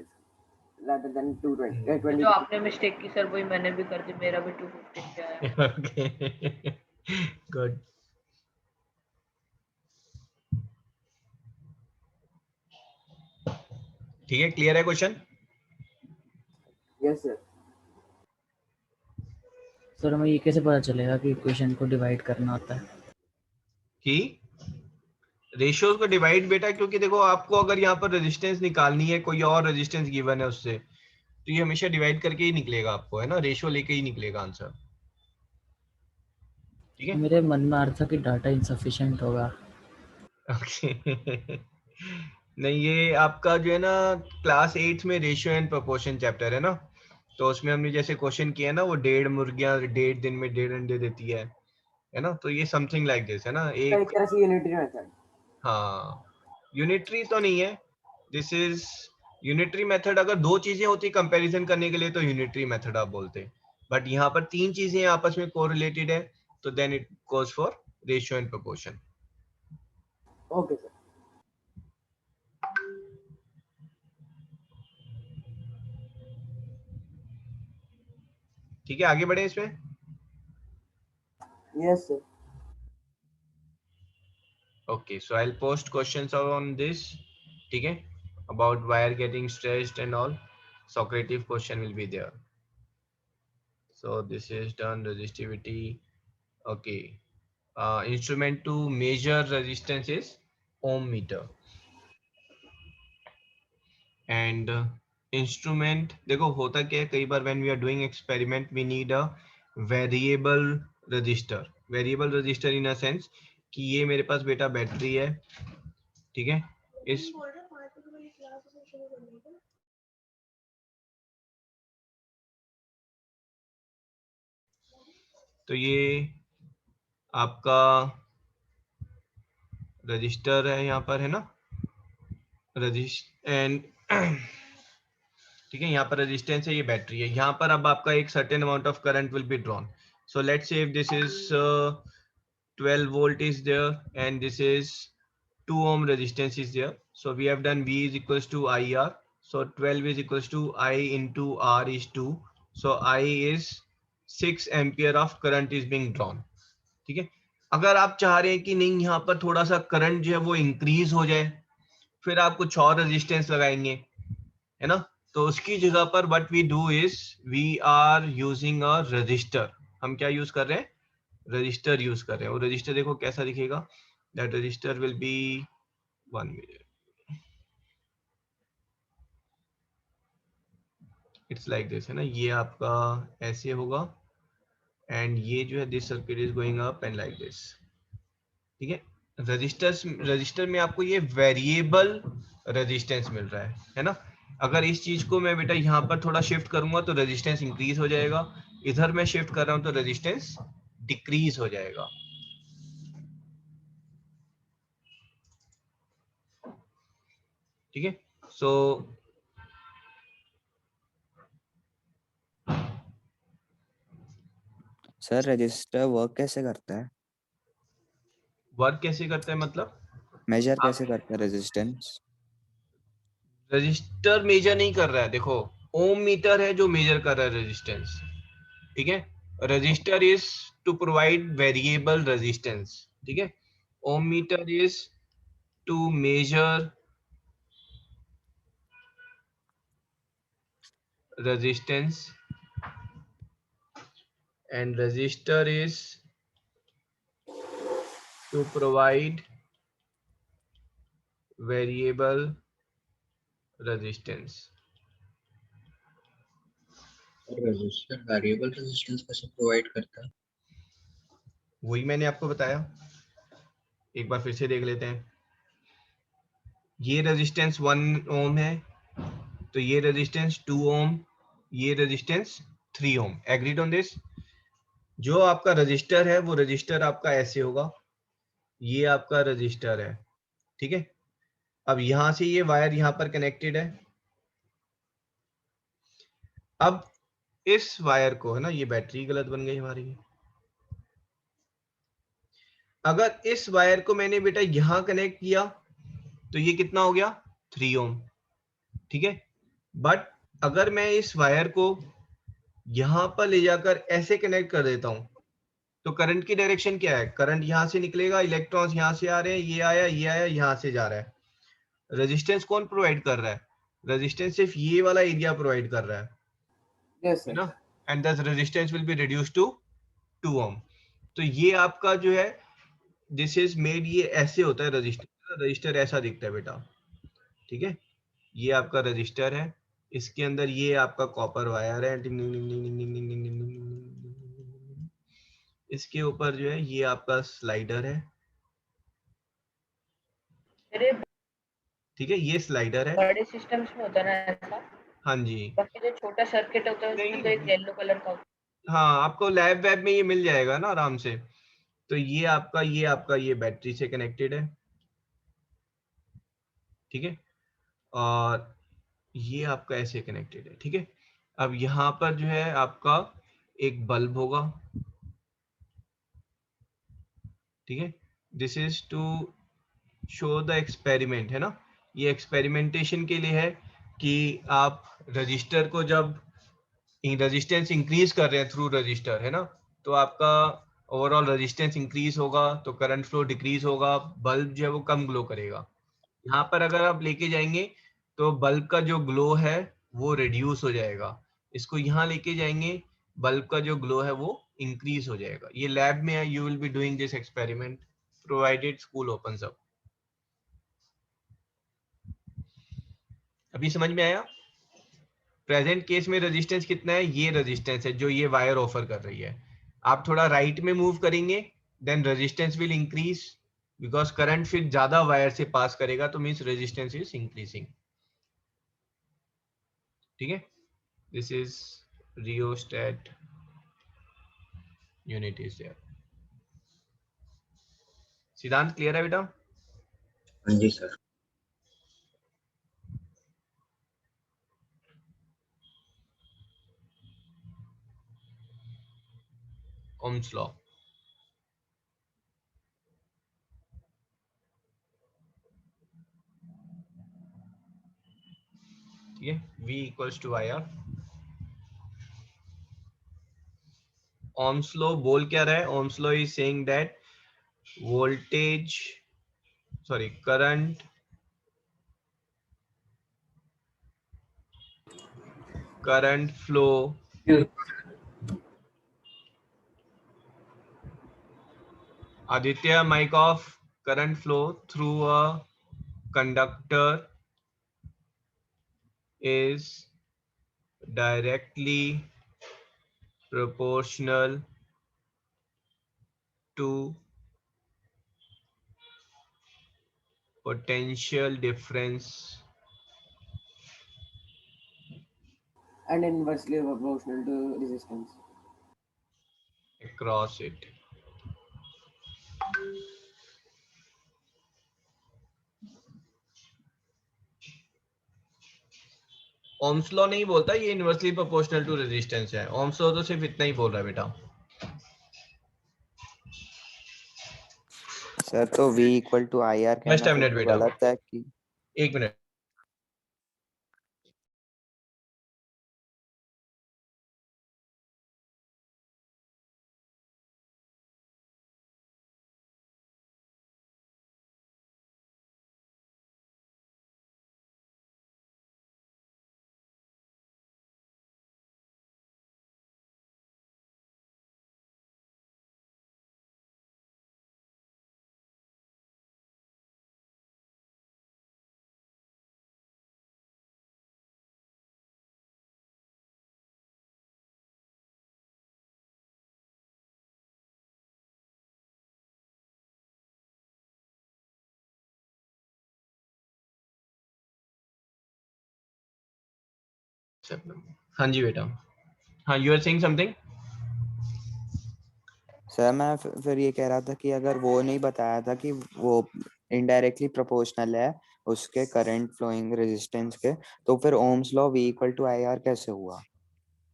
rather than 220 जो 20. आपने मिस्टेक की सर वही मैंने भी कर दी, मेरा भी 215 पे आया. Okay, good. ठीक है, क्लियर है क्वेश्चन? Yes sir. सर हमें ये कैसे पता चलेगा कि इक्वेशन को डिवाइड करना होता है? कि रेशियोज को डिवाइड बेटा, क्योंकि देखो आपको अगर यहाँ पर रेजिस्टेंस निकालनी है, कोई और रेजिस्टेंस गिवन है उससे, तो ये हमेशा डिवाइड करके ही निकलेगा आपको, है ना? रेशियो लेके ही निकलेगा आंसर. ठीक है, मेरे मन में आ रहा था कि डाटा इनसफिशिएंट होगा. ओके. नहीं, ये आपका जो है ना क्लास 8 में रेशियो एंड प्रोपोर्शन चैप्टर है ना, तो उसमें हमने जैसे क्वेश्चन किया ना, वो 1.5 मुर्गियां 1.5 दिन में 1.5 अंडे देती है ना? तो ये समथिंग लाइक दिस है ना, एक तरह से यूनिटरी मेथड. हाँ, यूनिटरी तो नहीं है, दिस इज यूनिटरी मेथड. अगर दो चीजें होती कंपैरिजन करने के लिए तो यूनिटरी मेथड आप बोलते, बट यहाँ पर तीन चीजें आपस में कोरिलेटेड है, तो then it goes for ratio and proportion. Okay sir. ठीक है, आगे बढ़े इसमें. Yes sir. Okay, so I'll post questions on this, ठीक है, about wire getting stretched and all. Socrative question will be there. So this is done. Resistivity. Okay. Instrument to measure resistance is ohm meter. And instrument, देखो होता क्या है, कई बार when we are doing experiment we need a variable resistor. Variable resistor in a sense कि ये मेरे पास बेटा बैटरी है, ठीक है, इस तो ये आपका रजिस्टर है, यहाँ पर है ना, एंड ठीक है, यहाँ पर रेजिस्टेंस है, ये बैटरी है. यहाँ पर अब आपका एक certain amount of current will be drawn. So let's say if this is 12 volt is there and this is 2 ohm resistance is there. So we have done V is equals to IR. So 12 is equals to I into R is 2. So I is 6 ampere of current is being drawn. ठीक है, अगर आप चाह रहे हैं कि नहीं यहाँ पर थोड़ा सा करंट जो है वो इंक्रीज हो जाए, फिर आप कुछ और रेजिस्टेंस लगाएंगे, है ना? तो उसकी जगह पर what we do is we are using a resistor. हम क्या यूज कर रहे हैं? रजिस्टर यूज कर रहे हैं. और रजिस्टर देखो कैसा दिखेगा, that register will be 1 minute, it's like this, है ना, ये आपका ऐसे होगा एंड ये जो है this circuit is going up and like this. ठीक है, रजिस्टर में आपको ये वेरिएबल रेजिस्टेंस मिल रहा है ना. अगर इस चीज को मैं बेटा यहाँ पर थोड़ा शिफ्ट करूंगा तो रेजिस्टेंस इंक्रीज हो जाएगा, इधर मैं शिफ्ट कर रहा हूं तो रेजिस्टेंस डिक्रीज हो जाएगा। ठीक है, सो सर रजिस्टर वर्क कैसे करता है? वर्क कैसे करता है मतलब? मेजर कैसे करता है रेजिस्टेंस? रजिस्टर मेजर नहीं कर रहा है, देखो ओम मीटर है जो मेजर कर रहा है रेजिस्टेंस। ठीक है, resistor is to provide variable resistance. ठीक है, ohm metre is to measure resistance and resistor is to provide variable resistance। Resistor variable resistance कैसे प्रोवाइड करता है? वही मैंने आपको बताया, एक बार फिर से देख लेते हैं। ये रेजिस्टेंस 1 ओम है, तो ये रेजिस्टेंस 2 ओम, ये resistance 3 ohm. Agreed on this? जो आपका रजिस्टर है वो रजिस्टर आपका ऐसे होगा, ये आपका रजिस्टर है। ठीक है, अब यहां से ये वायर यहां पर कनेक्टेड है। अब इस वायर को, है ना, ये बैटरी गलत बन गई हमारी। अगर इस वायर को मैंने बेटा यहां कनेक्ट किया तो ये कितना हो गया? 3 ओम। ठीक है, बट अगर मैं इस वायर को यहां पर ले जाकर ऐसे कनेक्ट कर देता हूं तो करंट की डायरेक्शन क्या है? करंट यहां से निकलेगा, इलेक्ट्रॉन्स यहां से आ रहे हैं, ये आया, ये आया, यहां से जा रहा है। रेजिस्टेंस कौन प्रोवाइड कर रहा है? रेजिस्टेंस सिर्फ ये वाला एरिया प्रोवाइड कर रहा है, यस है सर। ना, and this resistance will be reduced to 2 ohm. तो ये आपका जो है दिस इज मेड, ये ऐसे होता है रजिस्टर। रजिस्टर ऐसा दिखता है बेटा। ठीक है, ये आपका रजिस्टर है, इसके अंदर ये आपका कॉपर वायर है, इसके ऊपर जो है ये आपका स्लाइडर है। मेरे ठीक है, ये स्लाइडर है। बड़े सिस्टम्स में होता है ना ऐसा, हाँ जी, बाकी जो छोटा सर्किट होता है उसमें तो एक येलो कलर का होता हाँ आपको लैब वैब में ये मिल जाएगा ना आराम से। तो ये आपका ये बैटरी से कनेक्टेड है। ठीक है, और ये आपका ऐसे कनेक्टेड है। ठीक है, अब यहाँ पर जो है आपका एक बल्ब होगा। ठीक है, this is to show the experiment, है ना, ये एक्सपेरिमेंटेशन के लिए है कि आप रजिस्टर को जब रेजिस्टेंस इंक्रीज कर रहे हैं थ्रू रजिस्टर, है ना, तो आपका ओवरऑल रेजिस्टेंस इंक्रीज होगा तो करंट फ्लो डिक्रीज होगा, बल्ब जो है वो कम ग्लो करेगा। यहाँ पर अगर आप लेके जाएंगे तो बल्ब का जो ग्लो है वो रिड्यूस हो जाएगा, इसको यहाँ लेके जाएंगे, बल्ब का जो ग्लो है वो इंक्रीज हो जाएगा। ये लैब में है, you will be doing this experiment provided school opens up. अभी समझ में आया? प्रेजेंट केस में रेजिस्टेंस कितना है? ये रेजिस्टेंस है जो ये वायर ऑफर कर रही है। आप थोड़ा राइट में मूव करेंगे then resistance will increase, because current फिर ज्यादा वायर से पास करेगा, तो मींस रेजिस्टेंस इज इंक्रीजिंग। ठीक है, this is rheostat unit is there. सिद्धांत क्लियर है बेटा? हाँ जी सर। ओम्स लॉ, ठीक है, V equals to IR। Ohm's law बोल क्या रहा है? Ohm's law is saying that voltage, sorry, current flow Aditya, mic off. Current flow through a conductor is directly proportional to potential difference and inversely proportional to resistance across it. Ohm's law नहीं बोलता ये इनवर्सली प्रोपोर्शनल टू रेजिस्टेंस है। ओम्स लॉ तो सिर्फ इतना ही बोल रहा है बेटा। सर तो V equal to IR just कहना अ फिर मिनट तो बेटा, गलत है कि? एक मिनट। हाँ जी बेटा, हाँ you are saying something. Sir मैं फिर ये कह रहा था कि अगर वो नहीं बताया था कि वो इनडायरेक्टली प्रोपोर्शनल है उसके करंट फ्लोइंग रेजिस्टेंस के, तो फिर Ohm's law V equal to IR कैसे हुआ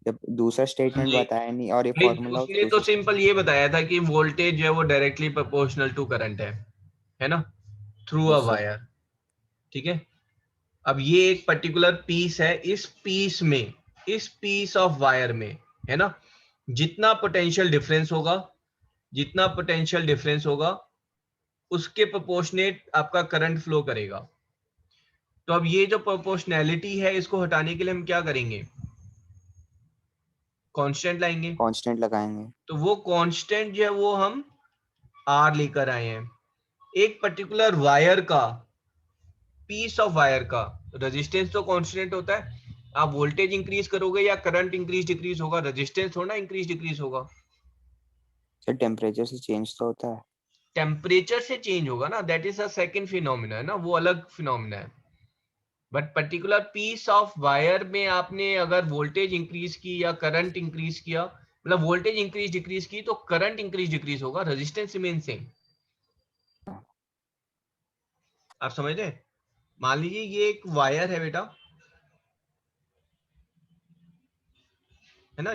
जब दूसरा स्टेटमेंट बताया नहीं? और ये फॉर्मूला उसके लिए तो सिंपल ये बताया था कि वोल्टेज है वो डायरेक्टली प्रोपोर्शनल टू करंट है ना, थ्रू अ वायर। ठीक है, अब ये एक पर्टिकुलर पीस है, इस पीस ऑफ वायर में है ना, जितना पोटेंशियल डिफरेंस होगा उसके प्रोपोर्शनेट आपका करंट फ्लो करेगा। तो अब ये जो प्रोपोर्शनैलिटी है इसको हटाने के लिए हम क्या करेंगे, कांस्टेंट लाएंगे, कांस्टेंट लगाएंगे। तो वो कांस्टेंट जो है वो हम R लेकर आए हैं। एक पर्टिकुलर वायर का, पीस ऑफ वायर का रेजिस्टेंस तो कांस्टेंट होता है। आप वोल्टेज इंक्रीज करोगे या करंट इंक्रीज डिक्रीज होगा, रेजिस्टेंस थोड़ा इंक्रीज डिक्रीज होगा। सर टेम्परेचर से चेंज तो होता है। टेम्परेचर से चेंज होगा ना, that is a second phenomena है ना, वो अलग फिनोमिना है। But particular piece of wire में आपने अगर वोल्टेज इंक्रीज की या करंट इंक्रीज किया, मतलब वोल्टेज इंक्रीज डिक्रीज की तो करंट इंक्रीज डिक्रीज होगा, रेजिस्टेंस रिमेन सेम। आप समझ रहे हैं? मान लीजिए ये एक वायर है बेटा, है ना।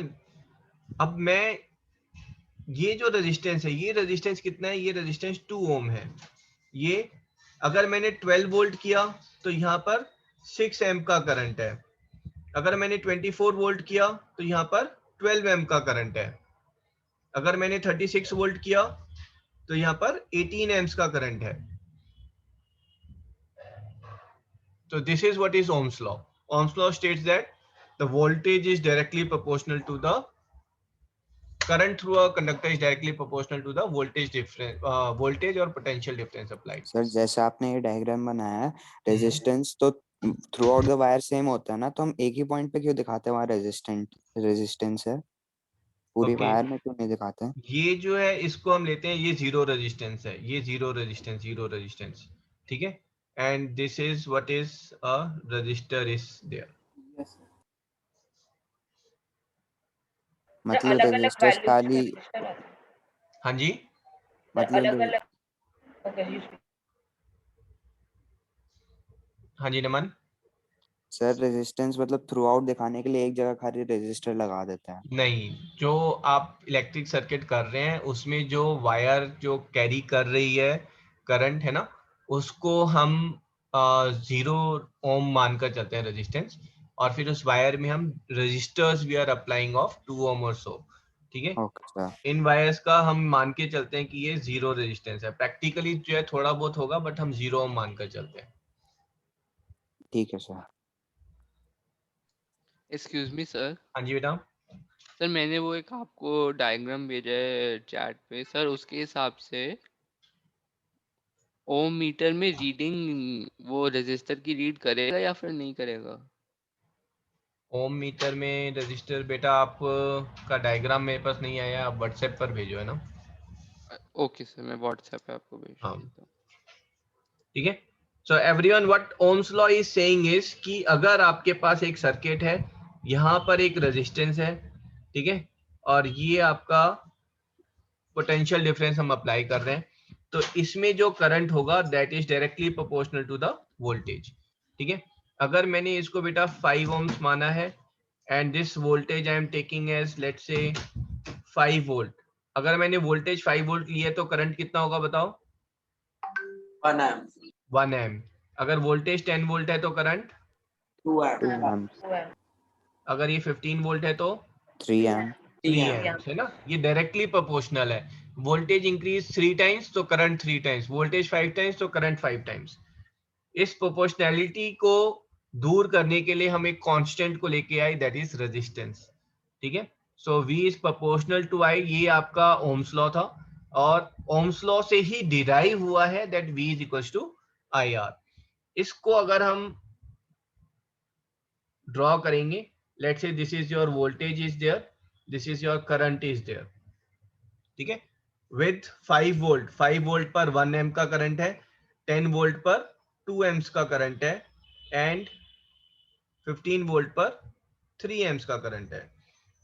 अब मैं ये जो रेजिस्टेंस है, ये रेजिस्टेंस कितना है, ये रेजिस्टेंस 2 ओम है। ये अगर मैंने 12 वोल्ट किया तो यहाँ पर 6 एम्प का करंट है। अगर मैंने 24 वोल्ट किया तो यहाँ पर 12 एम्प का करंट है। अगर मैंने 36 वोल्ट किया तो यहाँ पर 18 एम्प्स का करंट है। तो this is what is Ohm's law. Ohm's law states that the voltage is directly proportional to the current through a conductor is directly proportional to the voltage difference, voltage or potential difference applied. Sir जैसे आपने ये डायग्राम बनाया है, रेजिस्टेंस तो through out the wire same होता है ना, तो हम एक ही पॉइंट पे क्यों दिखाते हैं वहाँ रेजिस्टेंस है, पूरी वायर में क्यों नहीं दिखाते हैं? ये जो है इसको हम लेते हैं, ये जीरो रेजिस्टेंस है, ये जीरो रेजिस्टेंस, ठीक है। And this is what is a resistor is there. मतलब अलग अलग रेजिस्टर्स वैल्यूज खाली, के रजिस्टर होते हाँ जी, हैं, मतलब अलग अलग। ओके हाँ जी नमन। सर रेजिस्टेंस मतलब थ्रू आउट दिखाने के लिए एक जगह खाली रेजिस्टर लगा देते हैं? नहीं, जो आप इलेक्ट्रिक सर्किट कर रहे हैं उसमें जो वायर जो कैरी कर रही है करंट है ना, उसको हम 0 ओम मानकर चलते हैं रेजिस्टेंस, और फिर उस वायर में हम resistors we are applying of 2 ohm और सो, ठीक है। ओके। इन वायर्स का हम मान के चलते हैं कि ये 0 रेजिस्टेंस है। प्रैक्टिकली जो है थोड़ा बहुत होगा बट हम 0 ओम मानकर चलते हैं। ठीक है सर। Excuse me sir. हाँ जी बेटा। सर मैंने वो एक आपको डायग्राम भेजा है चैट पे सर, उसके हिसाब से ओम मीटर में रीडिंग वो रजिस्टर की रीड करेगा या फिर नहीं करेगा? ओम मीटर में रजिस्टर बेटा आप का डायग्राम मेरे पास नहीं आया, आप व्हाट्सएप पर भेजो, है ना। ओके सर, मैं व्हाट्सएप पे आपको भेज देता हूँ। ठीक है। So everyone, what ohms law is saying is कि अगर आपके पास एक सर्किट है यहाँ पर एक रेजिस्टेंस है, ठीक है, और ये आपका पोटेंशियल डिफरेंस हम अप्लाई कर रहे हैं, तो इसमें जो करंट होगा that is directly proportional to the voltage, ठीक है। अगर मैंने इसको बेटा 5 ohms माना है and this voltage I am taking as let's say 5 volt, अगर मैंने वोल्टेज 5 वोल्ट लिया तो करंट कितना होगा बताओ? 1 एम्प। अगर वोल्टेज 10 वोल्ट है तो करंट 2 amps, अगर ये 15 वोल्ट है तो 3 amps, 3 amps है ना। ये डायरेक्टली प्रोपोर्शनल है। वोल्टेज इंक्रीज 3 टाइम्स तो करंट 3 टाइम्स, वोल्टेज 5 टाइम्स तो करंट 5 टाइम्स। इस प्रोपोर्शनैलिटी को दूर करने के लिए हम एक कांस्टेंट को लेके आए दैट इज रेजिस्टेंस, ठीक है। So V is proportional to I, ये आपका ओम्स लॉ था और ओम्स लॉ से ही डिराइव हुआ है that V is equals to IR। इसको अगर हम ड्रॉ करेंगे, let's say this is your voltage is there, this is your current is there, ठीक है। विथ 5 वोल्ट, 5 वोल्ट पर 1 एम्प का करंट है, 10 वोल्ट पर 2 एम्प्स का करंट है एंड 15 वोल्ट पर 3 एम्प्स का करंट है।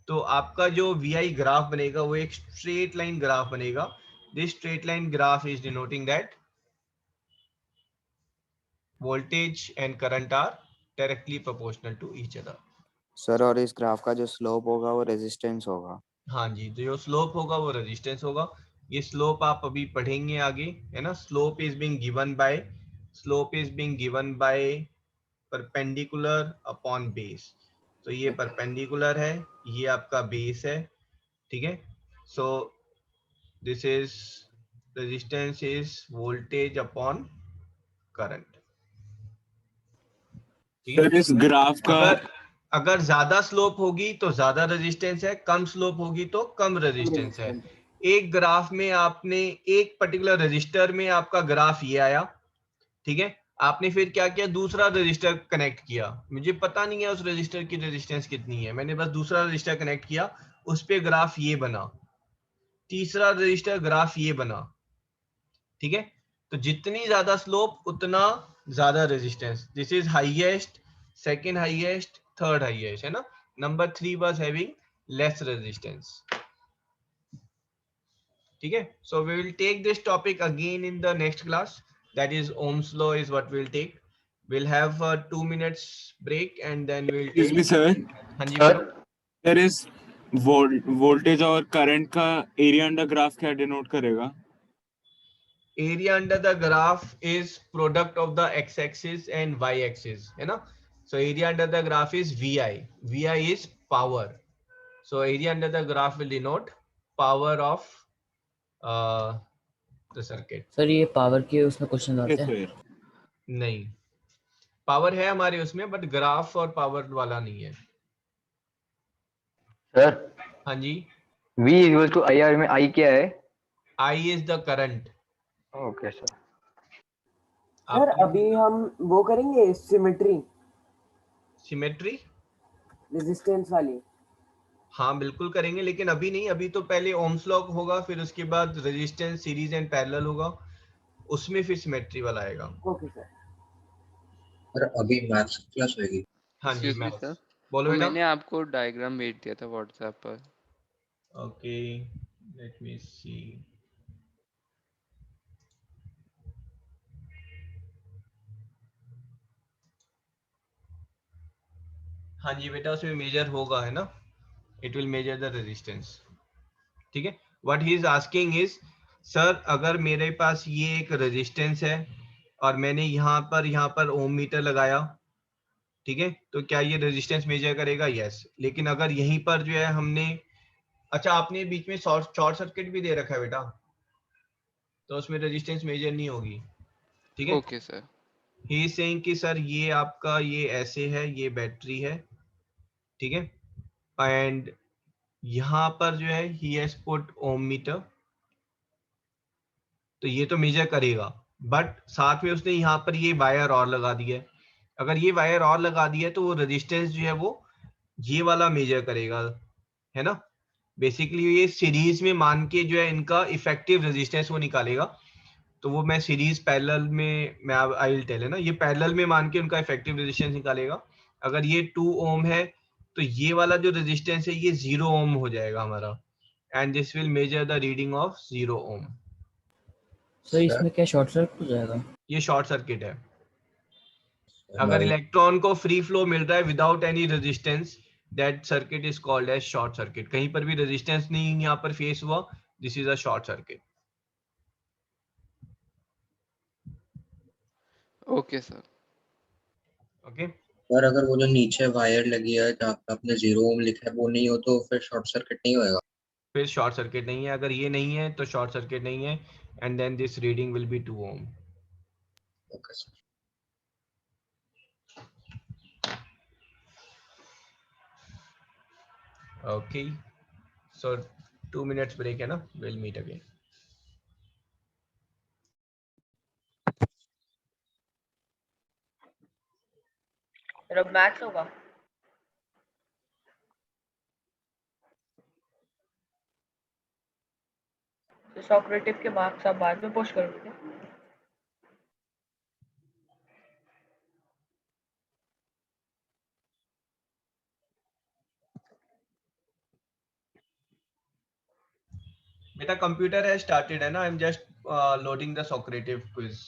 तो आपका जो VI ग्राफ बनेगा वो एक स्ट्रेट लाइन ग्राफ बनेगा। This straight line graph is denoting that voltage and current are directly proportional to each other. Sir और इस ग्राफ का जो स्लोप होगा वो रेजिस्टेंस होगा। हाँ जी, जो स्लोप होगा वो रेजिस्टेंस होगा। ये स्लोप आप अभी पढ़ेंगे आगे, है ना। Slope is being given by perpendicular upon base. तो ये परपेंडिकुलर है, ये आपका बेस है, ठीक है। So this is resistance is voltage upon current, ठीक है। इस ग्राफ का अगर ज्यादा स्लोप होगी तो ज्यादा रेजिस्टेंस है, कम स्लोप होगी तो कम रेजिस्टेंस है। एक ग्राफ में आपने एक पर्टिकुलर रजिस्टर में आपका ग्राफ ये आया, ठीक है। आपने फिर क्या किया, दूसरा रजिस्टर कनेक्ट किया, मुझे पता नहीं है उस रजिस्टर की रेजिस्टेंस कितनी है, मैंने बस दूसरा रजिस्टर कनेक्ट किया, उस पे ग्राफ ये बना, तीसरा रजिस्टर ग्राफ ये बना, ठीक है। तो जितनी ज्यादा स्लोप उतना ज्यादा resistance. This is highest, second highest, third highest, है ना। Number 3 was having less resistance, ठीक है। So we will take this topic again in the next class, that is Ohm's law is what we'll take. We'll have a 2 minutes break and then we'll take. Excuse me sir. हाँ जी बोलो। There is voltage और current का area under graph क्या denote करेगा? Area under the graph is product of the x-axis and y-axis, है ना। So area under the graph is VI. VI is power. So area under the graph will denote power of the circuit. Sir ये पावर के उसमें क्वेश्चन आते हैं? नहीं, पावर है हमारे उसमें बट ग्राफ और पावर वाला नहीं है सर। हाँ जी। V इक्वल टू IR में I क्या है? I is the current. Okay sir. Sir अभी हम वो करेंगे सिमेट्री रेजिस्टेंस वाली। हाँ बिल्कुल करेंगे, लेकिन अभी नहीं, अभी तो पहले ओम्स लॉ होगा, फिर उसके बाद रेजिस्टेंस सीरीज एंड पैरेलल होगा, उसमें फिर सिमेट्री वाला आएगा। Okay sir. और अभी मैथ्स क्लास होगी। हाँ जी मैथ्स सर बोलो बेटा। मैंने आपको डायग्राम भेज दिया था व्हाट्सएप पर। ओके लेट मी सी। हाँ जी बेटा उसमें मेजर होगा, है ना, it will measure the resistance, ठीक है। What he is asking is sir अगर मेरे पास ये एक रेजिस्टेंस है और मैंने यहाँ पर ओम मीटर लगाया, ठीक है, तो क्या ये रेजिस्टेंस मेजर करेगा? यस। लेकिन अगर यहीं पर जो है हमने, अच्छा आपने बीच में शॉर्ट सर्किट भी दे रखा है बेटा, तो उसमें रेजिस्टेंस मेजर नहीं होगी, ठीक है। Okay sir. He is saying कि सर ये आपका ये ऐसे है, ये बैटरी है, ठीक है, एंड यहाँ पर जो है he has put ohm meter, तो ये तो मेजर करेगा, बट साथ में उसने यहाँ पर ये वायर और लगा दिया है। अगर ये वायर और लगा दिया तो वो रेजिस्टेंस जो है वो ये वाला मेजर करेगा, है ना। बेसिकली ये सीरीज में मान के जो है इनका इफेक्टिव रेजिस्टेंस वो निकालेगा, तो वो मैं सीरीज पैरेलल में मैं आई विल टेल, है ना, ये पैरेलल में मान के उनका इफेक्टिव रेजिस्टेंस निकालेगा। अगर ये 2 ओम है तो ये वाला जो रेजिस्टेंस है ये 0 ओम हो जाएगा हमारा, and this will measure the reading of 0 ohm. Sir इसमें क्या शॉर्ट सर्किट हो जाएगा? ये शॉर्ट सर्किट है। अगर इलेक्ट्रॉन को फ्री फ्लो मिल रहा है without any resistance, that circuit is called as short circuit. कहीं पर भी रेजिस्टेंस नहीं यहाँ पर फेस हुआ, this is a short circuit. Okay sir. Okay और अगर वो जो नीचे वायर लगी है जहाँ पे आपने 0 ओम लिखा है वो नहीं हो तो फिर शॉर्ट सर्किट नहीं होएगा? फिर शॉर्ट सर्किट नहीं है। अगर ये नहीं है तो शॉर्ट सर्किट नहीं है, and then this reading will be 2 ohm. Okay sir. Okay, so 2 minutes break है ना, विल मीट अगेन। फिर अब मैथ्स होगा। तो सॉक्रेटिव के मार्क्स आप बाद में पोस्ट करोगे? बेटा कंप्यूटर है स्टार्टेड है ना, I am just loading the Socrative quiz.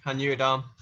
हाँ जी बेटा।